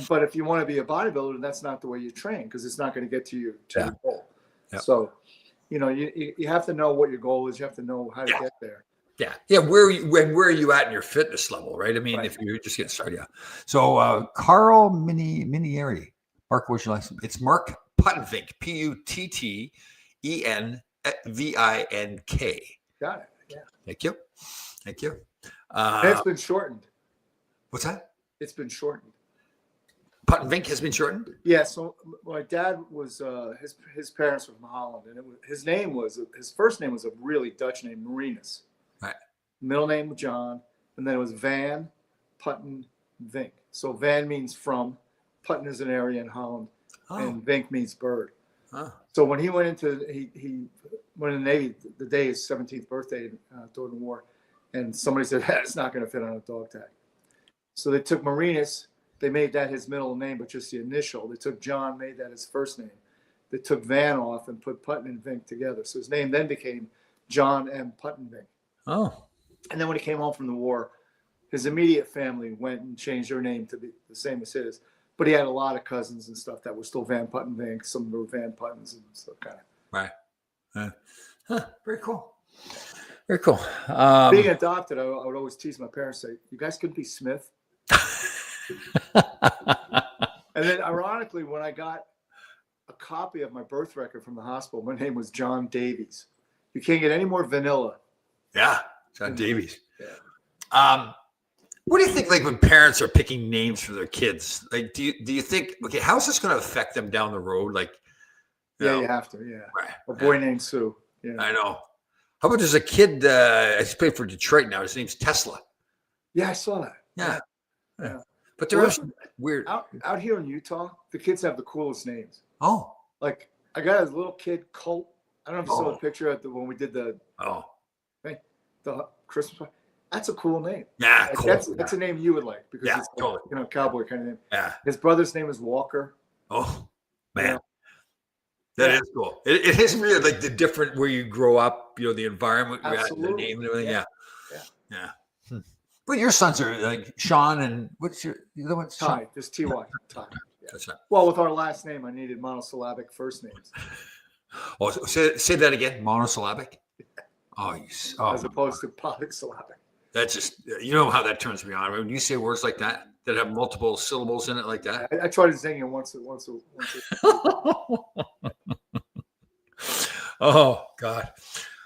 But if you want to be a bodybuilder, that's not the way you train, because it's not going to get to your goal. Yeah. So, you have to know what your goal is. You have to know how to get there. Yeah. Where are you at in your fitness level, right? I mean, if you're just getting started, So Carl Minieri, Mark, what's your last name? It's Mark Puttenvink, Puttenvink. Got it. Yeah. Thank you. It's been shortened. What's that? It's been shortened. Puttenvink has been shortened? Yeah. So my dad was his parents were from Holland, and his first name was a really Dutch name, Marinus. Right. Middle name was John, and then it was Van Puttenvink. So Van means from, Putten is an area in Holland, and Vink means bird. Oh. So when he went into he went in the Navy the day his 17th birthday during the war, and somebody said it's not going to fit on a dog tag. So they took Marinus. They made that his middle name, but just the initial. They took John, made that his first name. They took Van off and put Putten and Vink together. So his name then became John M. Puttenvink. Oh. And then when he came home from the war, his immediate family went and changed their name to be the same as his. But he had a lot of cousins and stuff that were still Van Puttenvink. Some were Van Puttens and stuff kind of. Right. Very cool. Very cool. Being adopted, I would always tease my parents, say, you guys couldn't be Smith. And then ironically, when I got a copy of my birth record from the hospital, my name was John Davies. You can't get any more vanilla. Yeah. John Davies. Yeah. What do you think, like when parents are picking names for their kids? Like, do you think, okay, how's this going to affect them down the road? Like, Yeah, know, you have to. Yeah, right, a boy named Sue. Yeah, I know. How about there's a kid? He's playing for Detroit now. His name's Tesla. yeah, I saw that. Yeah, Yeah. but there Well, are some weird. out here in Utah, the kids have the coolest names. Oh, Like I got a little kid, Colt. I don't know if you saw Oh. the picture at when we did the Christmas party. That's a cool name. yeah, Like, cool. that's a name you would like because Yeah, it's like, totally. you know, cowboy kind of name. Yeah. His brother's name is Walker. Oh, man. Yeah. That Yeah. is cool. It is weird, like the different where you grow up, the environment, you have the Absolutely. name and everything. Yeah. Yeah. But your sons are like Sean and what's the other one? Sean? Ty, just Ty. Ty. Yeah. That's not. Well, with our last name, I needed monosyllabic first names Oh, say that again. Monosyllabic. Oh, as opposed to polysyllabic. that's just you know how that turns me on when you say words like that have multiple syllables in it like that. I tried to sing it once. Oh God.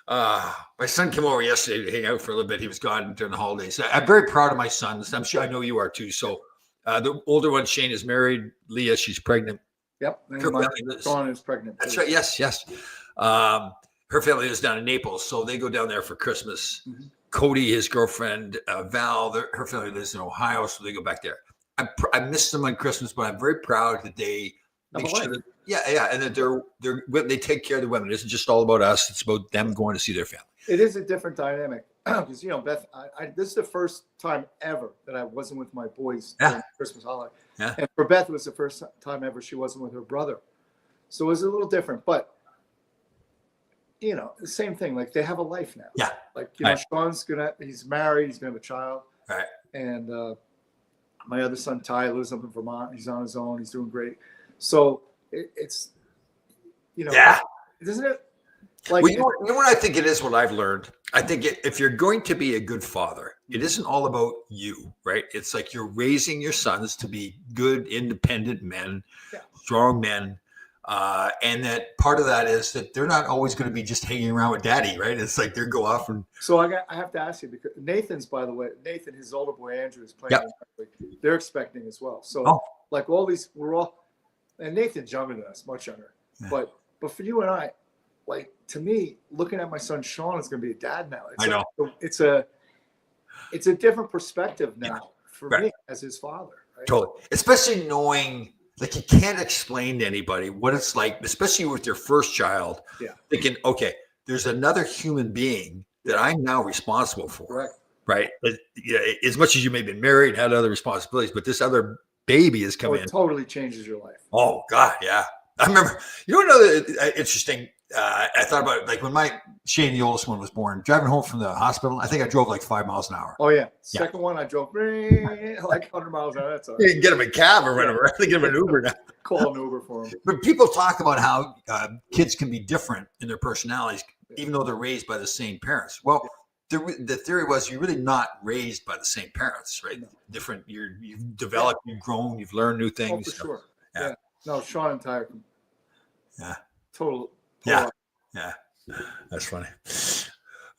My son came over yesterday to hang out for a little bit. He was gone during the holidays. I'm very proud of my sons. I'm sure I know you are too. So the older one, Shane, is married. Leah, she's pregnant. Yep. Dawn is pregnant. That's right. Yes. Her family is down in Naples, so they go down there for Christmas. Mhm. Cody, his girlfriend, Val, her family lives in Ohio, so they go back there. I miss them on Christmas, but I'm very proud that they make sure that, and that they take care of the women. It isn't just all about us; it's about them going to see their family. It is a different dynamic because Beth. This is the first time ever that I wasn't with my boys during Christmas holiday, and for Beth, it was the first time ever she wasn't with her brother, so it was a little different. But the same thing. Like they have a life now. Yeah. Like Sean's he's married. He's gonna have a child. Right. And my other son Ty lives up in Vermont. He's on his own. He's doing great. So it's isn't it? Like you know what I think it is. What I've learned, I think if you're going to be a good father, it isn't all about you, right? It's like you're raising your sons to be good, independent men, strong men. And that part of that is that they're not always going to be just hanging around with daddy, right? It's like they go off and. So I have to ask you because Nathan's, by the way, his older boy Andrew is playing. They're expecting as well. So like all these, and Nathan's younger than us, much younger. Yeah. But for you and I, like to me, looking at my son Sean is going to be a dad now. I know it's a different perspective now for me as his father. Right? Totally, especially knowing. Like you can't explain to anybody what it's like, especially with your first child. Yeah. Thinking, okay, there's another human being that I'm now responsible for. Correct. Right. As much as you may have been married, had other responsibilities, but this other baby is coming in. It totally changes your life. Oh God, yeah. I remember. Another interesting. I thought about it, like when Shane, the oldest one, was born. Driving home from the hospital, I think I drove like 5 miles an hour. Oh yeah. Second one, I drove like 100 miles an hour. That's all right. You can get him a cab or whatever. I think get him an Uber now. Call an Uber for him. But people talk about how kids can be different in their personalities, even though they're raised by the same parents. Well, the theory was you're really not raised by the same parents, right? No. Different. You've developed, you've grown, you've learned new things. Oh, for sure. Yeah. No, Sean and Ty. Yeah. Total. Yeah. That's funny.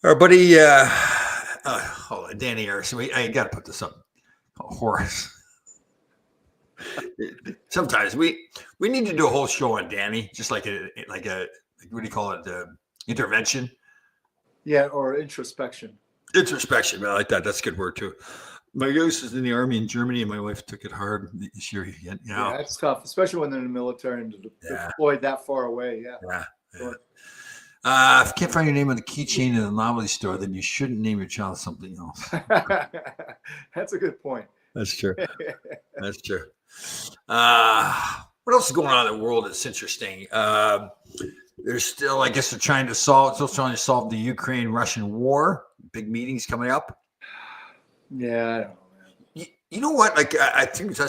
Our buddy, Danny Harrison. I got to put this up. Horace. Sometimes we need to do a whole show on Danny, just like a what do you call it? Intervention. Yeah, or introspection. Introspection. I like that. That's a good word too. My youngest is in the army in Germany, and my wife took it hard. Sure, yeah, it's tough, especially when they're in the military and deployed that far away. Yeah. Sure. If you can't find your name on the keychain in the novelty store, then you shouldn't name your child something else. That's a good point. That's true. That's true. What else is going on in the world that's interesting? There's still, I guess, they're trying to solve the Ukraine-Russian war. Big meetings coming up. Yeah, I don't know, man. You know what? Like, I think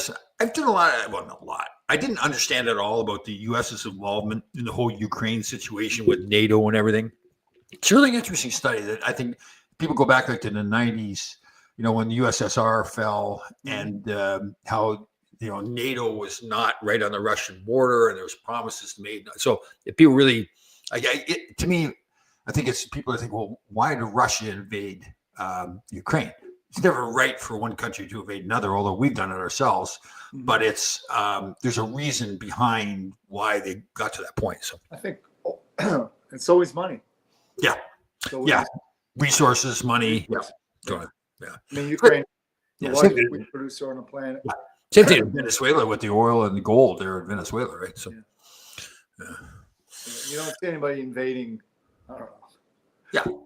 I've done not a lot. I didn't understand at all about the U.S.'s involvement in the whole Ukraine situation with NATO and everything. It's a really interesting study that I think people go back like to the 90s, when the USSR fell and how, NATO was not right on the Russian border and there was promises made. So if people really, to me, I think it's people that think, well, why did Russia invade Ukraine? it's never right for one country to invade another, although we've done it ourselves. Mhm. But it's there's a reason behind why they got to that point. So I think it's always money. Yeah. It's always Yeah. resources, money. resources. Yeah. I mean, Ukraine, the Yeah, largest same, wheat producer on the planet. same thing in Venezuela with the oil and the gold there in Venezuela, right? So You don't see anybody invading. I don't know.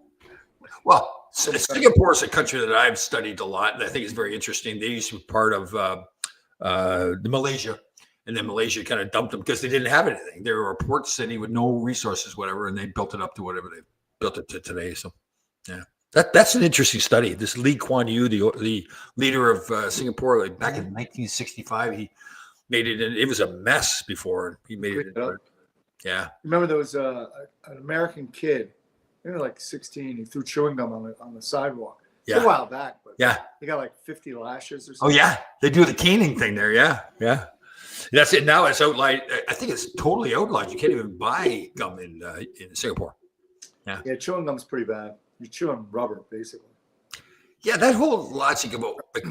well, Singapore is a country that I've studied a lot, and I think it's very interesting. They used to be part of the Malaysia, and then Malaysia kind of dumped them because they didn't have anything. They were a port city with no resources, whatever, and they built it up to whatever they built it to today. So, yeah, that's an interesting study. This Lee Kuan Yew, the leader of Singapore, like back in 1965, he made it, and it was a mess before he made it. Yeah, Remember there was an American kid, maybe like 16. He threw chewing gum on the sidewalk. It's Yeah. a while back, but yeah. he got like 50 lashes or Oh something. yeah, they do the caning thing there. Yeah, yeah. That's it. Now it's outlawed. I think it's totally outlawed. You can't even buy gum in Singapore. Yeah, chewing gum's pretty bad. You're chewing rubber, basically. Yeah, that whole logic about like,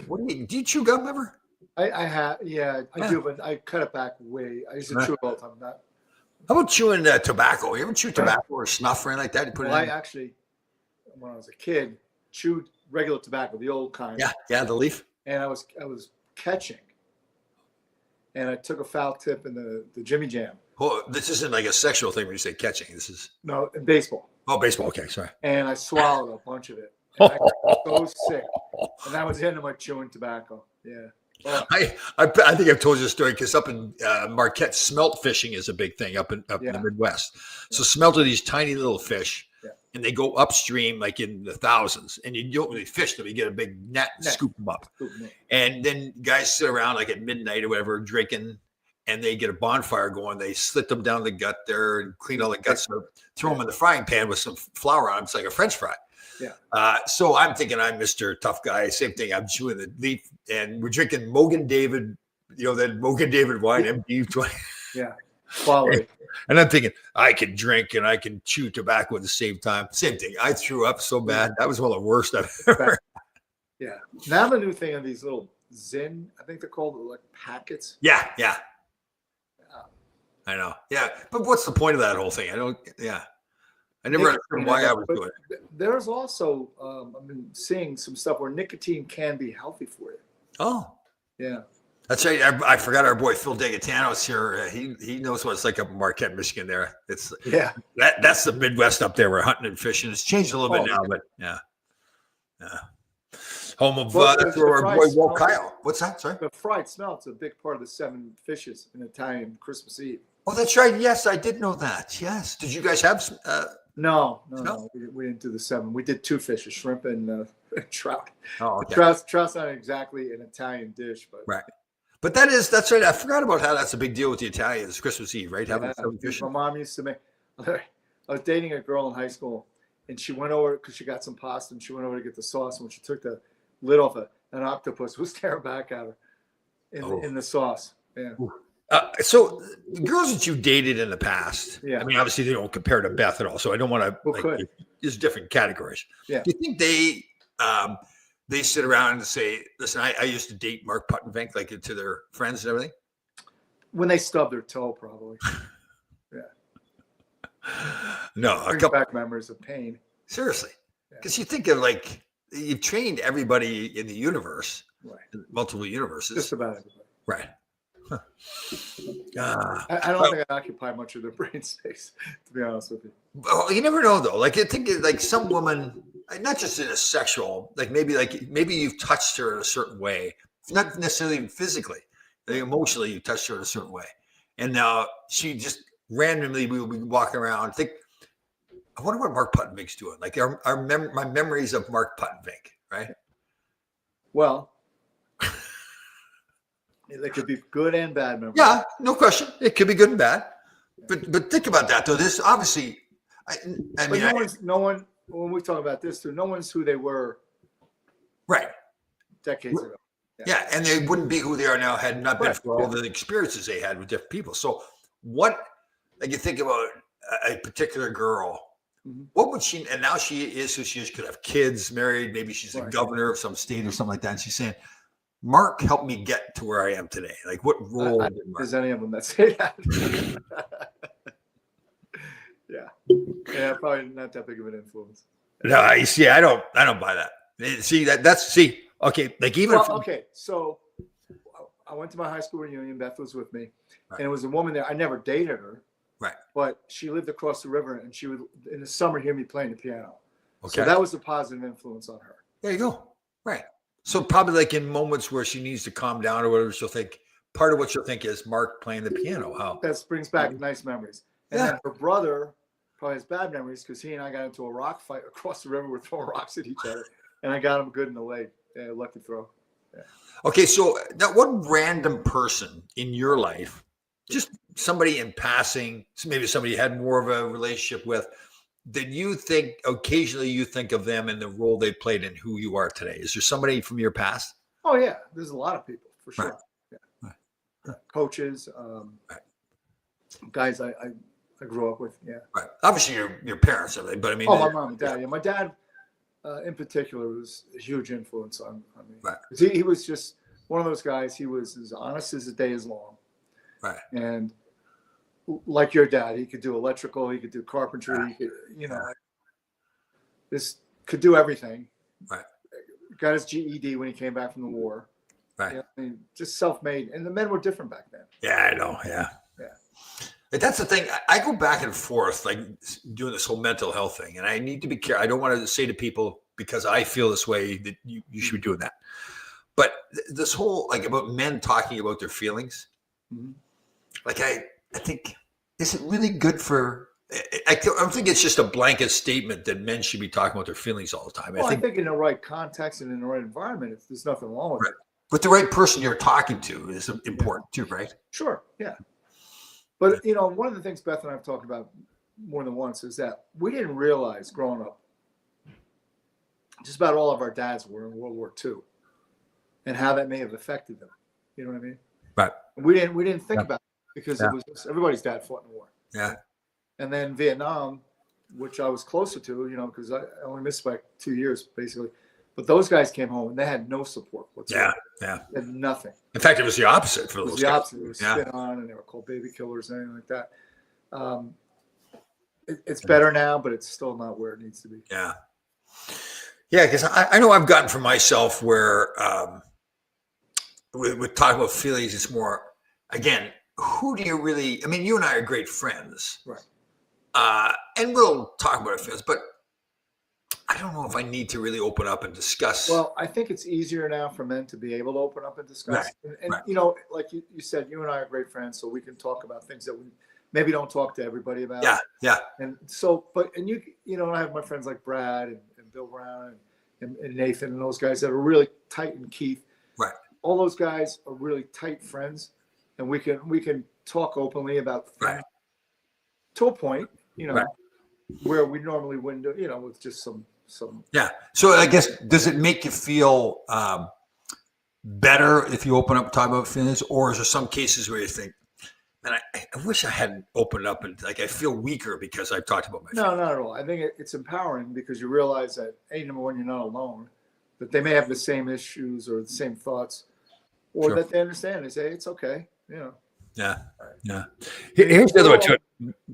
do you chew gum ever? I have, yeah, I Yeah. do, but I cut it back way. I used to chew it all the time. Not, How about chewing tobacco? You ever chew tobacco or snuff or anything like that? You put well, it I in. actually, when I was a kid, chewed regular tobacco, the old kind. Yeah, the leaf. And I was catching, and I took a foul tip in the Jimmy Jam. Oh, this isn't like a sexual thing when you say catching. This is No, in baseball. baseball. Okay, sorry. And I swallowed a bunch of it. And I got so sick, and that was the end of my chewing tobacco. Yeah. Oh, I think I've told you the story because up in Marquette, smelt fishing is a big thing up in Yeah. the Midwest. So smelt are these tiny little fish, Yeah. and they go upstream like in the thousands, and you don't really fish them. You get a big net and Net. scoop them up, scoop me. and then guys sit around like at midnight or whatever drinking, and they get a bonfire going. They slit them down the gut there and clean all the guts up, throw them in the frying pan with some flour on them. It's like a French fry. Yeah. So I'm thinking I'm Mr. Tough Guy. Same thing. I'm chewing the leaf, and we're drinking Mogan David, that Mogan David wine, MD20. Yeah. Quality. And I'm thinking I can drink and I can chew tobacco at the same time. Same thing. I threw up so bad. That was one of the worst I've ever. Yeah. Now the new thing are these little Zyn, I think they're called, like packets. Yeah. I know. Yeah. But what's the point of that whole thing? I never understood why I was doing it. There's also, I've been seeing some stuff where nicotine can be healthy for you. Oh, Yeah. that's right. I forgot our boy Phil Degatano's here. He knows what it's like up in Marquette, Michigan. There, it's Yeah. that's the Midwest up there. We're hunting and fishing. It's changed a little bit now, but yeah. Home of Well, that's the where our fries boy smell- Walt Kyle. What's that? Sorry. The fried smelt's a big part of the 7 fishes in Italian Christmas Eve. Oh, that's right. Yes, I did know that. Yes. Did you guys have some? No. No? We didn't do the 7. We did 2 fishes, shrimp and trout. Oh, okay. Trout's not exactly an Italian dish, but Right. But that's right. I forgot about how that's a big deal with the Italians. Christmas Eve, right? Having some fish. my mom used to make. I was dating a girl in high school, and she went over because she got some pasta, and she went over to get the sauce. And when she took the lid off an octopus, was staring back at her in the sauce. Yeah. So the girls that you dated in the past, Yeah. I mean, obviously they don't compare to Beth at all. So I don't want to Well, could. there's different categories. Yeah. Do you think they sit around and say, listen, I used to date Mark Puttenvink, like to their friends and everything? When they stub their toe, probably. No, a Brings couple, back memories of pain. seriously. Yeah. Because you think of like, you've trained everybody in the universe, Right. multiple universes. Just about everybody. Right. Huh. I don't think I occupy much of their brain space, to be honest with you. Well, you never know though. Like I think like some woman, not just in a sexual, like maybe you've touched her in a certain way, not necessarily even physically, like emotionally you touched her in a certain way, and now she just randomly will be walking around. Think, I wonder what Mark Puttenvink's doing. Like my memories of Mark Puttenvink, right? Well, they could be good and bad memories. Yeah, no question. It could be good and bad, but think about that though. This obviously, I But mean, no one, when we talk about this too, no one's who they were right. decades ago. Yeah, and they wouldn't be who they are now had not been Right. for all the experiences they had with different people. So, what, like you think about a particular girl Mhm. what would she, and now she is who she is, could have kids, married, maybe she's a Right. governor of some state or something like that. And she's saying, Mark helped me get to where I am today. Like, what role I did Mark? there's any of them that say that. Yeah. Yeah, probably not that big of an influence. No, I see. I don't buy that. See that's okay. Like even Well, if, okay, so I went to my high school reunion. Beth was with me, Right. and it was a woman there. I never dated her, Right. but she lived across the river, and she would in the summer hear me playing the piano. okay, So that was a positive influence on her. there you go. Right. So probably like in moments where she needs to calm down or whatever, she'll think part of what she'll think is Mark playing the piano. How? That brings back nice memories. And Yeah. then her brother probably has bad memories because he and I got into a rock fight across the river. We're throwing rocks at each other, and I got him good in the leg. Yeah, lucky throw. Okay, so now what random person in your life, just somebody in passing, maybe somebody you had more of a relationship with, that you think occasionally you think of them and the role they played in who you are today? Is there somebody from your past? Oh yeah, there's a lot of people for sure. Right. Yeah. Right. Yeah. Coaches, Right. guys I grew up with. Yeah. Right. Obviously your parents, but I mean, Oh, my mom and dad. Yeah, my dad in particular was a huge influence on me. Right. 'Cause he was just one of those guys. He was as honest as the day is long. Right. And like your dad, he could do electrical, he could do carpentry, Yeah. he could, this could do everything. Right. Got his GED when he came back from the war. Right. Yeah, I mean, just self-made, and the men were different back then. Yeah, I know. Yeah. Yeah. But that's the thing. I go back and forth, like doing this whole mental health thing, and I need to be careful. I don't want to say to people because I feel this way that you should be doing that. But this whole like about men talking about their feelings, Mhm. like I think, is it really good for? I don't think it's just a blanket statement that men should be talking about their feelings all the time. Well, I think in the right context and in the right environment, there's nothing wrong with Right. it. But the right person you're talking to is important too, right? Sure, yeah. But one of the things Beth and I've talked about more than once is that we didn't realize growing up, just about all of our dads were in World War II, and how that may have affected them. You know what I mean? Right. We didn't think Yeah. about it because Yeah. it was everybody's dad fought in the war. Yeah. And then Vietnam, which I was closer to, because I only missed by 2 years basically. But those guys came home and they had no support whatsoever. Yeah. They had nothing. In fact, it was the opposite for It was those the guys. opposite. It was Yeah. spit on, and they were called baby killers and anything like that. It's better now, but it's still not where it needs to be. Yeah. Yeah, because I know I've gotten for myself where with talking about feelings, it's more, again, who do you really, I mean, you and I are great friends. Right. And we'll talk about our feelings, but I don't know if I need to really open up and discuss. Well, I think it's easier now for men to be able to open up and discuss. Right. And Right. like you said, you and I are great friends, so we can talk about things that we maybe don't talk to everybody about. Yeah. And so, and I have my friends like Brad and Bill Brown and Nathan and those guys that are really tight, and Keith. Right. All those guys are really tight friends, and we can talk openly about things Right. to a point, Right. where we normally wouldn't do, with just some. Yeah. So I guess, does it make you feel better if you open up and talk about feelings, or is there some cases where you think, man, I wish I hadn't opened up and like I feel weaker because I've talked about my No, feelings? not at all. I think it's empowering because you realize that number one, you're not alone, that they may have the same issues or the same thoughts, or Sure. that they understand. They say it's okay. Yeah. Here's the other one too.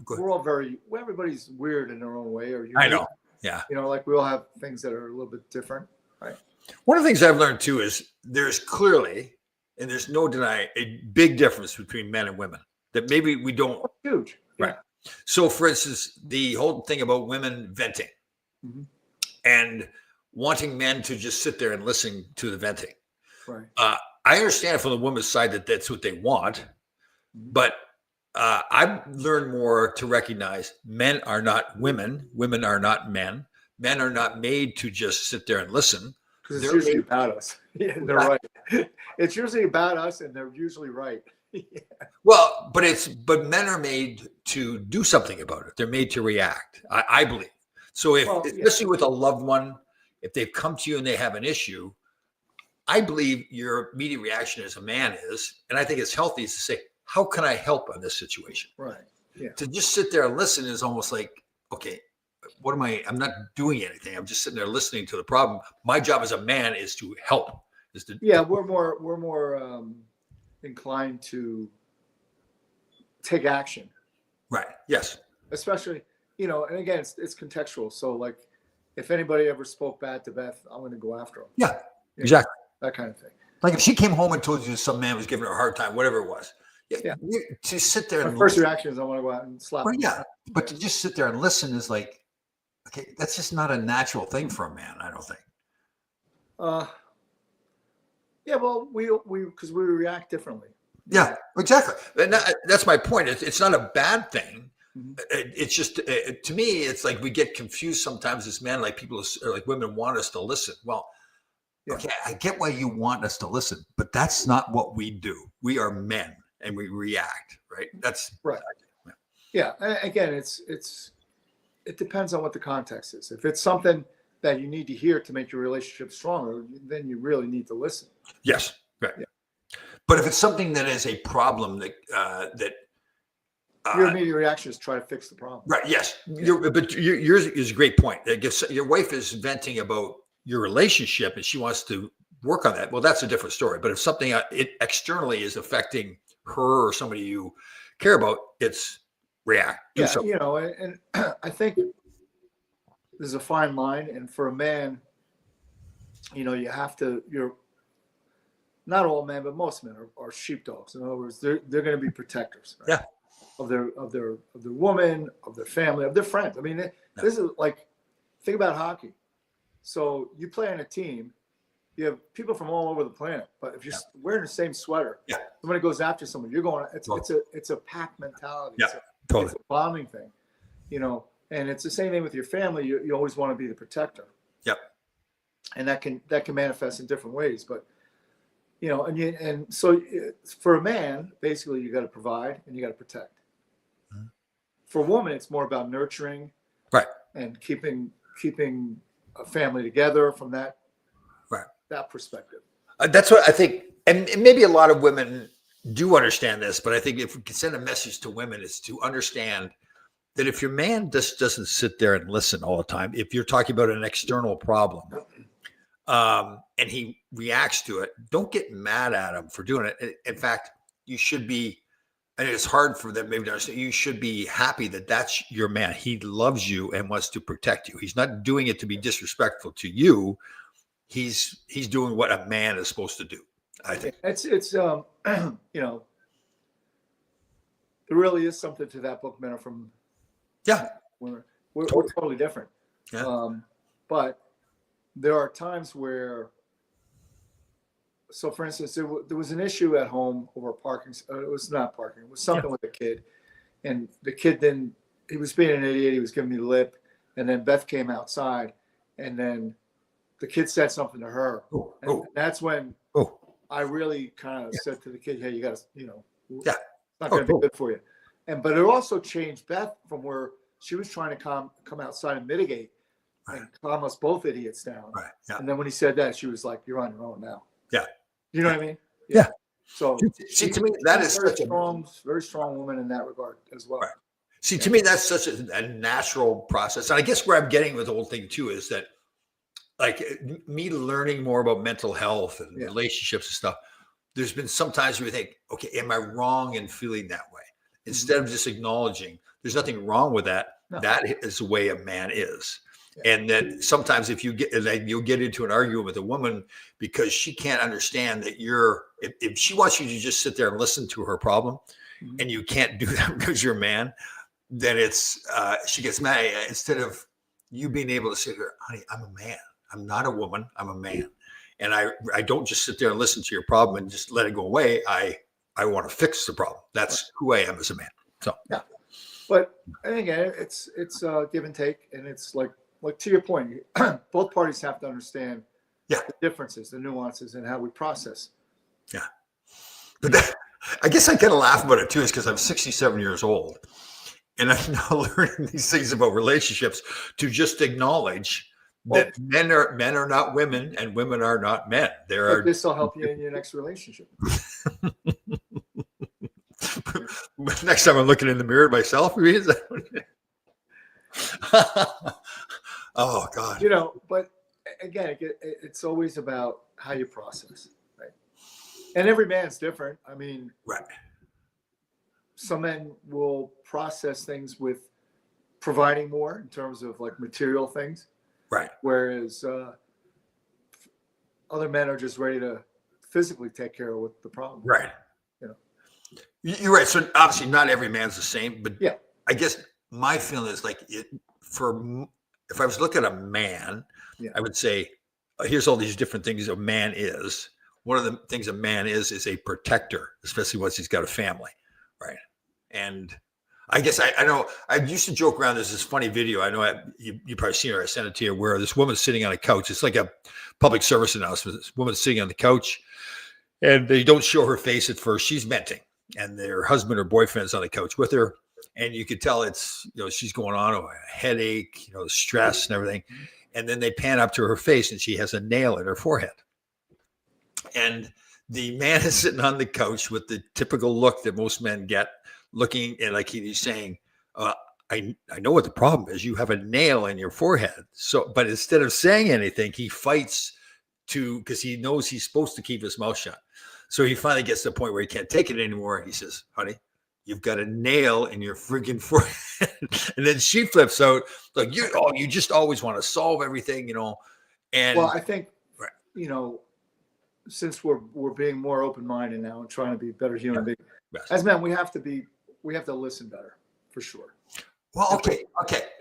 Go ahead. We're all everybody's weird in their own way, or I know. Yeah. like we all have things that are a little bit different. One of the things I've learned too is there's clearly, and there's no denying, a big difference between men and women that maybe we don't. Huge. Right. So, for instance, the whole thing about women venting Mhm. and wanting men to just sit there and listen to the venting. Right. I understand from the woman's side that that's what they want, but I've learned more to recognize men are not women. Women are not men. Men are not made to just sit there and listen. Because it's They're usually made- about us. Yeah, they're right. It's usually about us, and they're usually right. Well, but men are made to do something about it. They're made to react. I believe. So especially with a loved one, if they've come to you and they have an issue, I believe your immediate reaction as a man is, and I think it's healthy, is to say, how can I help on this situation? Right. Yeah. To just sit there and listen is almost like, okay, what am I? I'm not doing anything. I'm just sitting there listening to the problem. My job as a man is to help. Is to Yeah, we're more inclined to take action, right. Yes. especially, and again, it's contextual. So like, if anybody ever spoke bad to Beth, I'm going to go after them. Yeah. Exactly. That kind of thing. Like if she came home and told you some man was giving her a hard time, whatever it was. Yeah. To sit there My and first listen, reaction is I want to go out and slap. well, him. yeah. But to just sit there and listen is like, okay, that's just not a natural thing for a man. I don't think. Yeah, well, because we react differently. Yeah, exactly. And that's my point. It's not a bad thing. Mhm. It's just to me, it's like we get confused sometimes as men. Like people or like women want us to listen. Well, Yeah. okay, I get why you want us to listen, but that's not what we do. We are men and we react. Right. That's Right. Yeah. Again, it depends on what the context is. If it's something that you need to hear to make your relationship stronger, then you really need to listen. Yes. Right. Yeah. But if it's something that is a problem that Your immediate reaction is try to fix the problem. right. Yes. Yours is a great point. I guess your wife is venting about your relationship and she wants to work on that. Well, that's a different story. But if something externally is affecting her or somebody you care about, it's react. Do Yeah, something. and I think there's a fine line, and for a man, you have to. You're not all men, but most men are sheepdogs. In other words, they're going to be protectors. Right? Yeah. Of their woman, of their family, of their friends. I mean, this is like, think about hockey. So you play on a team, you have people from all over the planet, but if you're wearing the same sweater, Yeah. somebody goes after someone, you're going. It's a pack mentality. Yeah. Totally. It's a bonding thing, and it's the same thing with your family. You always want to be the protector. Yep. And that can manifest in different ways, but and so for a man, basically you got to provide and you got to protect. Mm-hmm. For a woman, it's more about nurturing, right, and keeping a family together from that perspective. That's what I think, and maybe a lot of women do understand this, but I think if we can send a message to women, it's to understand that if your man just doesn't sit there and listen all the time, if you're talking about an external problem, and he reacts to it, don't get mad at him for doing it. In fact, you should be, and it's hard for them maybe to understand, you should be happy that that's your man. He loves you and wants to protect you. He's not doing it to be disrespectful to you. He's doing what a man is supposed to do. I think it's there really is something to that book, Men Are From. Yeah, we're totally different. Yeah. But there are times where, so for instance, there was an issue at home over parking. It was not parking. It was something with a kid, and the kid he was being an idiot. He was giving me the lip, and then Beth came outside, and then the kid said something to her, and that's when I really kind of said to the kid, "Hey, you got to, it's not going to be good for you." But it also changed Beth from where she was trying to come outside and mitigate and calm us both idiots down. Right. Yeah. And then when he said that, she was like, "You're on your own now." Yeah. You know what I mean? Yeah. So see, to me, that is very such a very strong woman in that regard as well. Right. See, to me, that's such a natural process. And I guess where I'm getting with the whole thing too is that, like, me learning more about mental health and relationships and stuff, there's been some times where you think, okay, am I wrong in feeling that way? Instead of just acknowledging there's nothing wrong with that. No. That is the way a man is. Yeah. And that sometimes if you'll get into an argument with a woman because she can't understand that if she wants you to just sit there and listen to her problem, and you can't do that because you're a man, then she gets mad. Instead of you being able to say to her, "Honey, I'm a man. I'm not a woman. I'm a man. And I don't just sit there and listen to your problem and just let it go away. I want to fix the problem. That's who I am as a man." So yeah. But and again, it's give and take, and it's like to your point, both parties have to understand the differences, the nuances, and how we process. Yeah. But I guess I kind of laugh about it too, is because I'm 67 years old, and I'm now learning these things about relationships to just acknowledge that men are not women and women are not men. This will help you in your next relationship. Next time I'm looking in the mirror myself, Oh God. You know, but again, it's always about how you process, right? And every man's different. I mean, Right. some men will process things with providing more in terms of like material things, Right. whereas other men are just ready to physically take care of what the problem is. Right. You know. You're right. So obviously, not every man's the same, but Yeah. I guess my feeling is like if I was looking at a man, Yeah. I would say, here's all these different things a man is. One of the things a man is a protector, especially once he's got a family, right? And I guess I know I used to joke around. There's this funny video. I know you probably seen her. I sent it to you, where this woman's sitting on a couch. It's like a public service announcement. This woman's sitting on the couch, and they don't show her face at first. She's venting, and their husband or boyfriend's on the couch with her, and you could tell it's, you know, she's going on a headache, you know, stress and everything. And then they pan up to her face, and she has a nail in her forehead. And the man is sitting on the couch with the typical look that most men get, looking and like he's saying, I know what the problem is. You have a nail in your forehead. So, but instead of saying anything, he fights because he knows he's supposed to keep his mouth shut. So he finally gets to the point where he can't take it anymore. He says, honey, you've got a nail in your freaking forehead. And then she flips out like, you just always want to solve everything, you know? And well, I think, right. you know, since we're being more open-minded now and trying to be better human beings, Yes. as men, we have to listen better, for sure. Well, okay.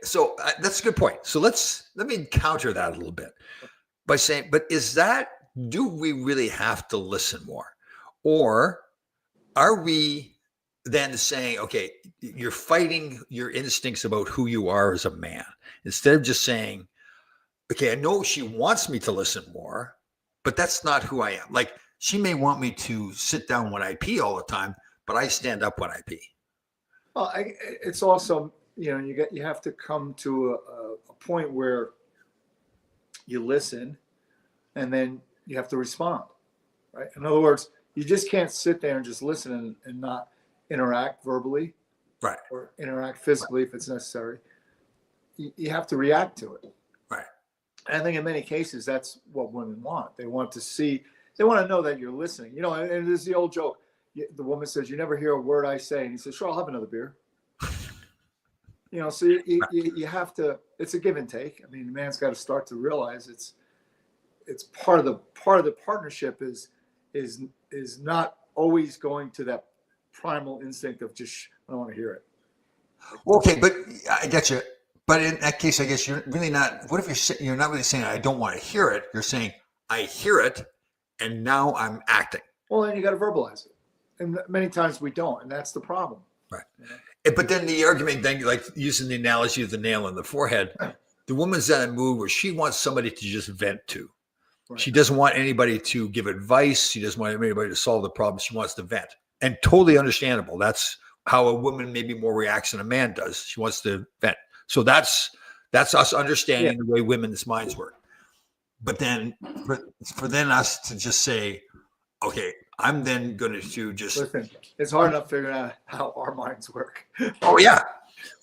So that's a good point. So let me counter that a little bit by saying, but do we really have to listen more? Or are we then saying, okay, you're fighting your instincts about who you are as a man, instead of just saying, okay, I know she wants me to listen more, but that's not who I am. Like, she may want me to sit down when I pee all the time, but I stand up when I pee. Well, it's also, you know, you have to come to a point where you listen, and then you have to respond, right? In other words, you just can't sit there and just listen and not interact verbally, right, or interact physically if it's necessary. You have to react to it. Right. And I think in many cases that's what women want. They want to know that you're listening. You know, and there's the old joke. The woman says, "You never hear a word I say," and he says, "Sure, I'll have another beer." You know, so you have to. It's a give and take. I mean, the man's got to start to realize it's part of the partnership is not always going to that primal instinct of just, I don't want to hear it. Okay, but I get you. But in that case, I guess you're really not. What if you're not really saying I don't want to hear it? You're saying I hear it, and now I'm acting. Well, then you got to verbalize it, and many times we don't, and that's the problem. Right. You know? But then the argument, then, like using the analogy of the nail in the forehead, the woman's in a mood where she wants somebody to just vent to. Right. She doesn't want anybody to give advice. She doesn't want anybody to solve the problem. She wants to vent, and totally understandable. That's how a woman maybe more reacts than a man does. She wants to vent. So that's us understanding the way women's minds work. But then for then us to just say, okay, I'm then going to just listen. It's hard enough figuring out how our minds work. Oh yeah.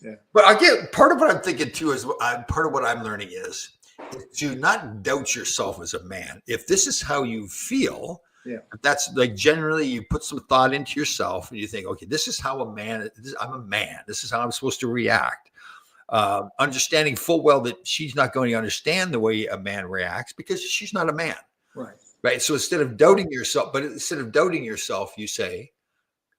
Yeah. But again, part of what I'm thinking too is part of what I'm learning is to not doubt yourself as a man. If this is how you feel, that's like generally you put some thought into yourself and you think, okay, this is how a man. I'm a man. This is how I'm supposed to react. Understanding full well that she's not going to understand the way a man reacts because she's not a man. Right. Right. So instead of doubting yourself, you say,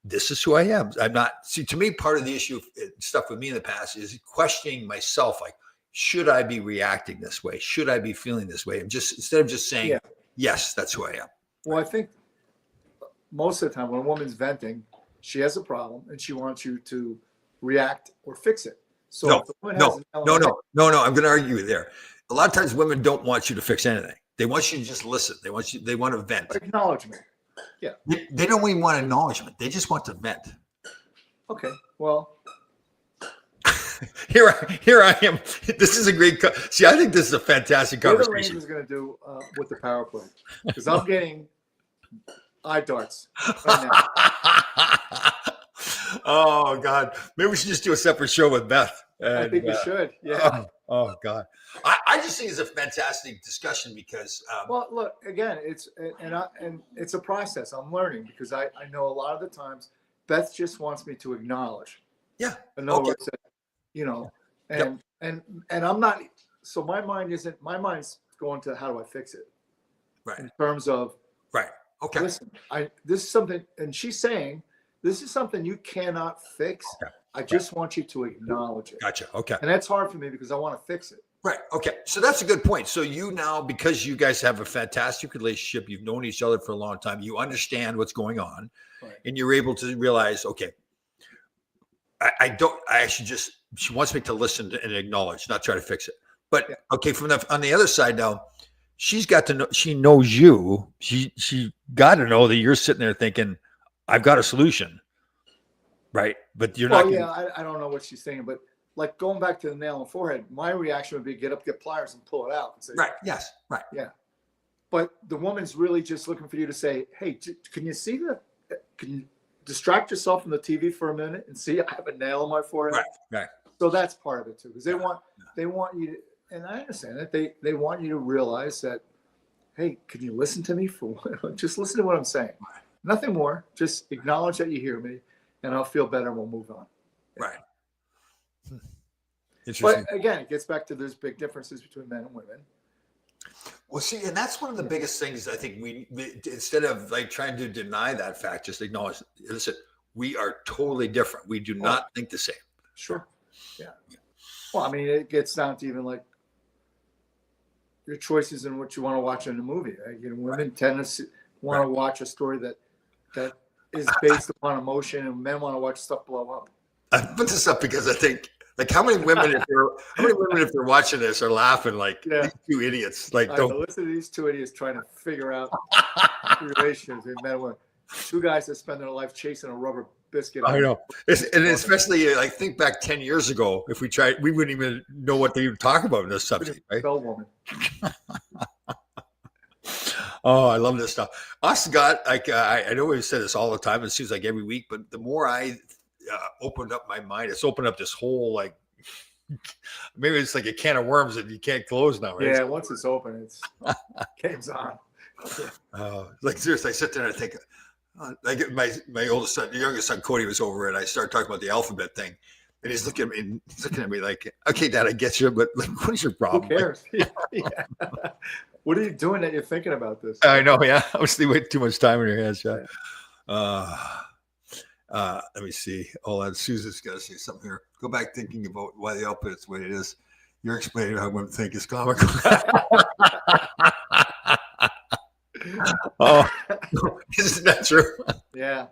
this is who I am. I'm not. See, to me, part of the issue of stuff with me in the past is questioning myself. Like, should I be reacting this way? Should I be feeling this way? And just instead of just saying, yes, that's who I am. Well, I think most of the time when a woman's venting, she has a problem and she wants you to react or fix it. So no. I'm going to argue there. A lot of times women don't want you to fix anything. They want you to just listen. They want to vent. Acknowledgement. Yeah. They don't even want acknowledgement. They just want to vent. Okay. Well, here I am. This is a great. See, I think this is a fantastic conversation. What Range is going to do with the power play, because I'm getting eye darts right now. Oh God, maybe we should just do a separate show with Beth. I think you And should. Yeah. oh God, I just think it's a fantastic discussion because Well, look again. And it's a process. I'm learning because I know a lot of the times Beth just wants me to acknowledge. yeah, In other okay, words, that, you know, yep, and I'm not. So my mind's going to how do I fix it right, in terms of right, okay, listen. This is something, and she's saying this is something you cannot fix. okay, I right, just want you to acknowledge it, gotcha, okay. and that's hard for me because I want to fix it. Right. Okay. So that's a good point. So you now, because you guys have a fantastic relationship, you've known each other for a long time, you understand what's going on, Right. and you're able to realize, okay, I actually just, she wants me to listen and acknowledge, not try to fix it. But Yeah. okay, on the other side now, she's got to know, she knows you. She got to know that you're sitting there thinking, I've got a solution. Right. But you're Well, not. yeah, I don't know what she's saying, but like going back to the nail on the forehead, my reaction would be get up, get pliers, and pull it out. And say, Right. Yes. Right. Yeah. But the woman's really just looking for you to say, hey, can you see that? Can you distract yourself from the TV for a minute and see I have a nail on my forehead? Right. Right. So that's part of it too, because they Yeah. want you to, and I understand that they want you to realize that, hey, can you listen to me for just listen to what I'm saying? Nothing more. Just acknowledge that you hear me, and I'll feel better and we'll move on. Right. Interesting. But again, it gets back to there's big differences between men and women. Well, see, and that's one of the biggest things I think we instead of like trying to deny that fact, just acknowledge, listen, we are totally different. We do not think the same. Sure. Yeah. Well, I mean, it gets down to even like your choices in what you want to watch in a movie. Right? You know, women tend to want to watch a story that is based upon emotion, and men want to watch stuff blow up. I put this up because I think, like, how many women, if they're watching this, are laughing like these two idiots? Like, don't listen to these two idiots trying to figure out relationships between men and women. Two guys that spend their life chasing a rubber biscuit. I know, and especially like think back 10 years ago. If we tried, we wouldn't even know what to even talk about in this subject, right? Bell woman. Oh, I love this stuff. Us got like I know we say this all the time. It seems like every week, but the more I opened up my mind, it's opened up this whole like maybe it's like a can of worms that you can't close now, right? Yeah, once it's open, it's game's on. Like seriously, I sit there and I think, like my oldest son, the youngest son, Cody, was over, and I started talking about the alphabet thing, and he's looking at me like, okay, Dad, I get you, but like, what is your problem? Who cares? Yeah. What are you doing that you're thinking about this? I know, yeah. Obviously, way too much time in your hands, yeah. Let me see. Hold on, Susan's got to say something here. Go back thinking about why the output is the way it is. You're explaining how women think is comical. Oh, isn't that true? Yeah.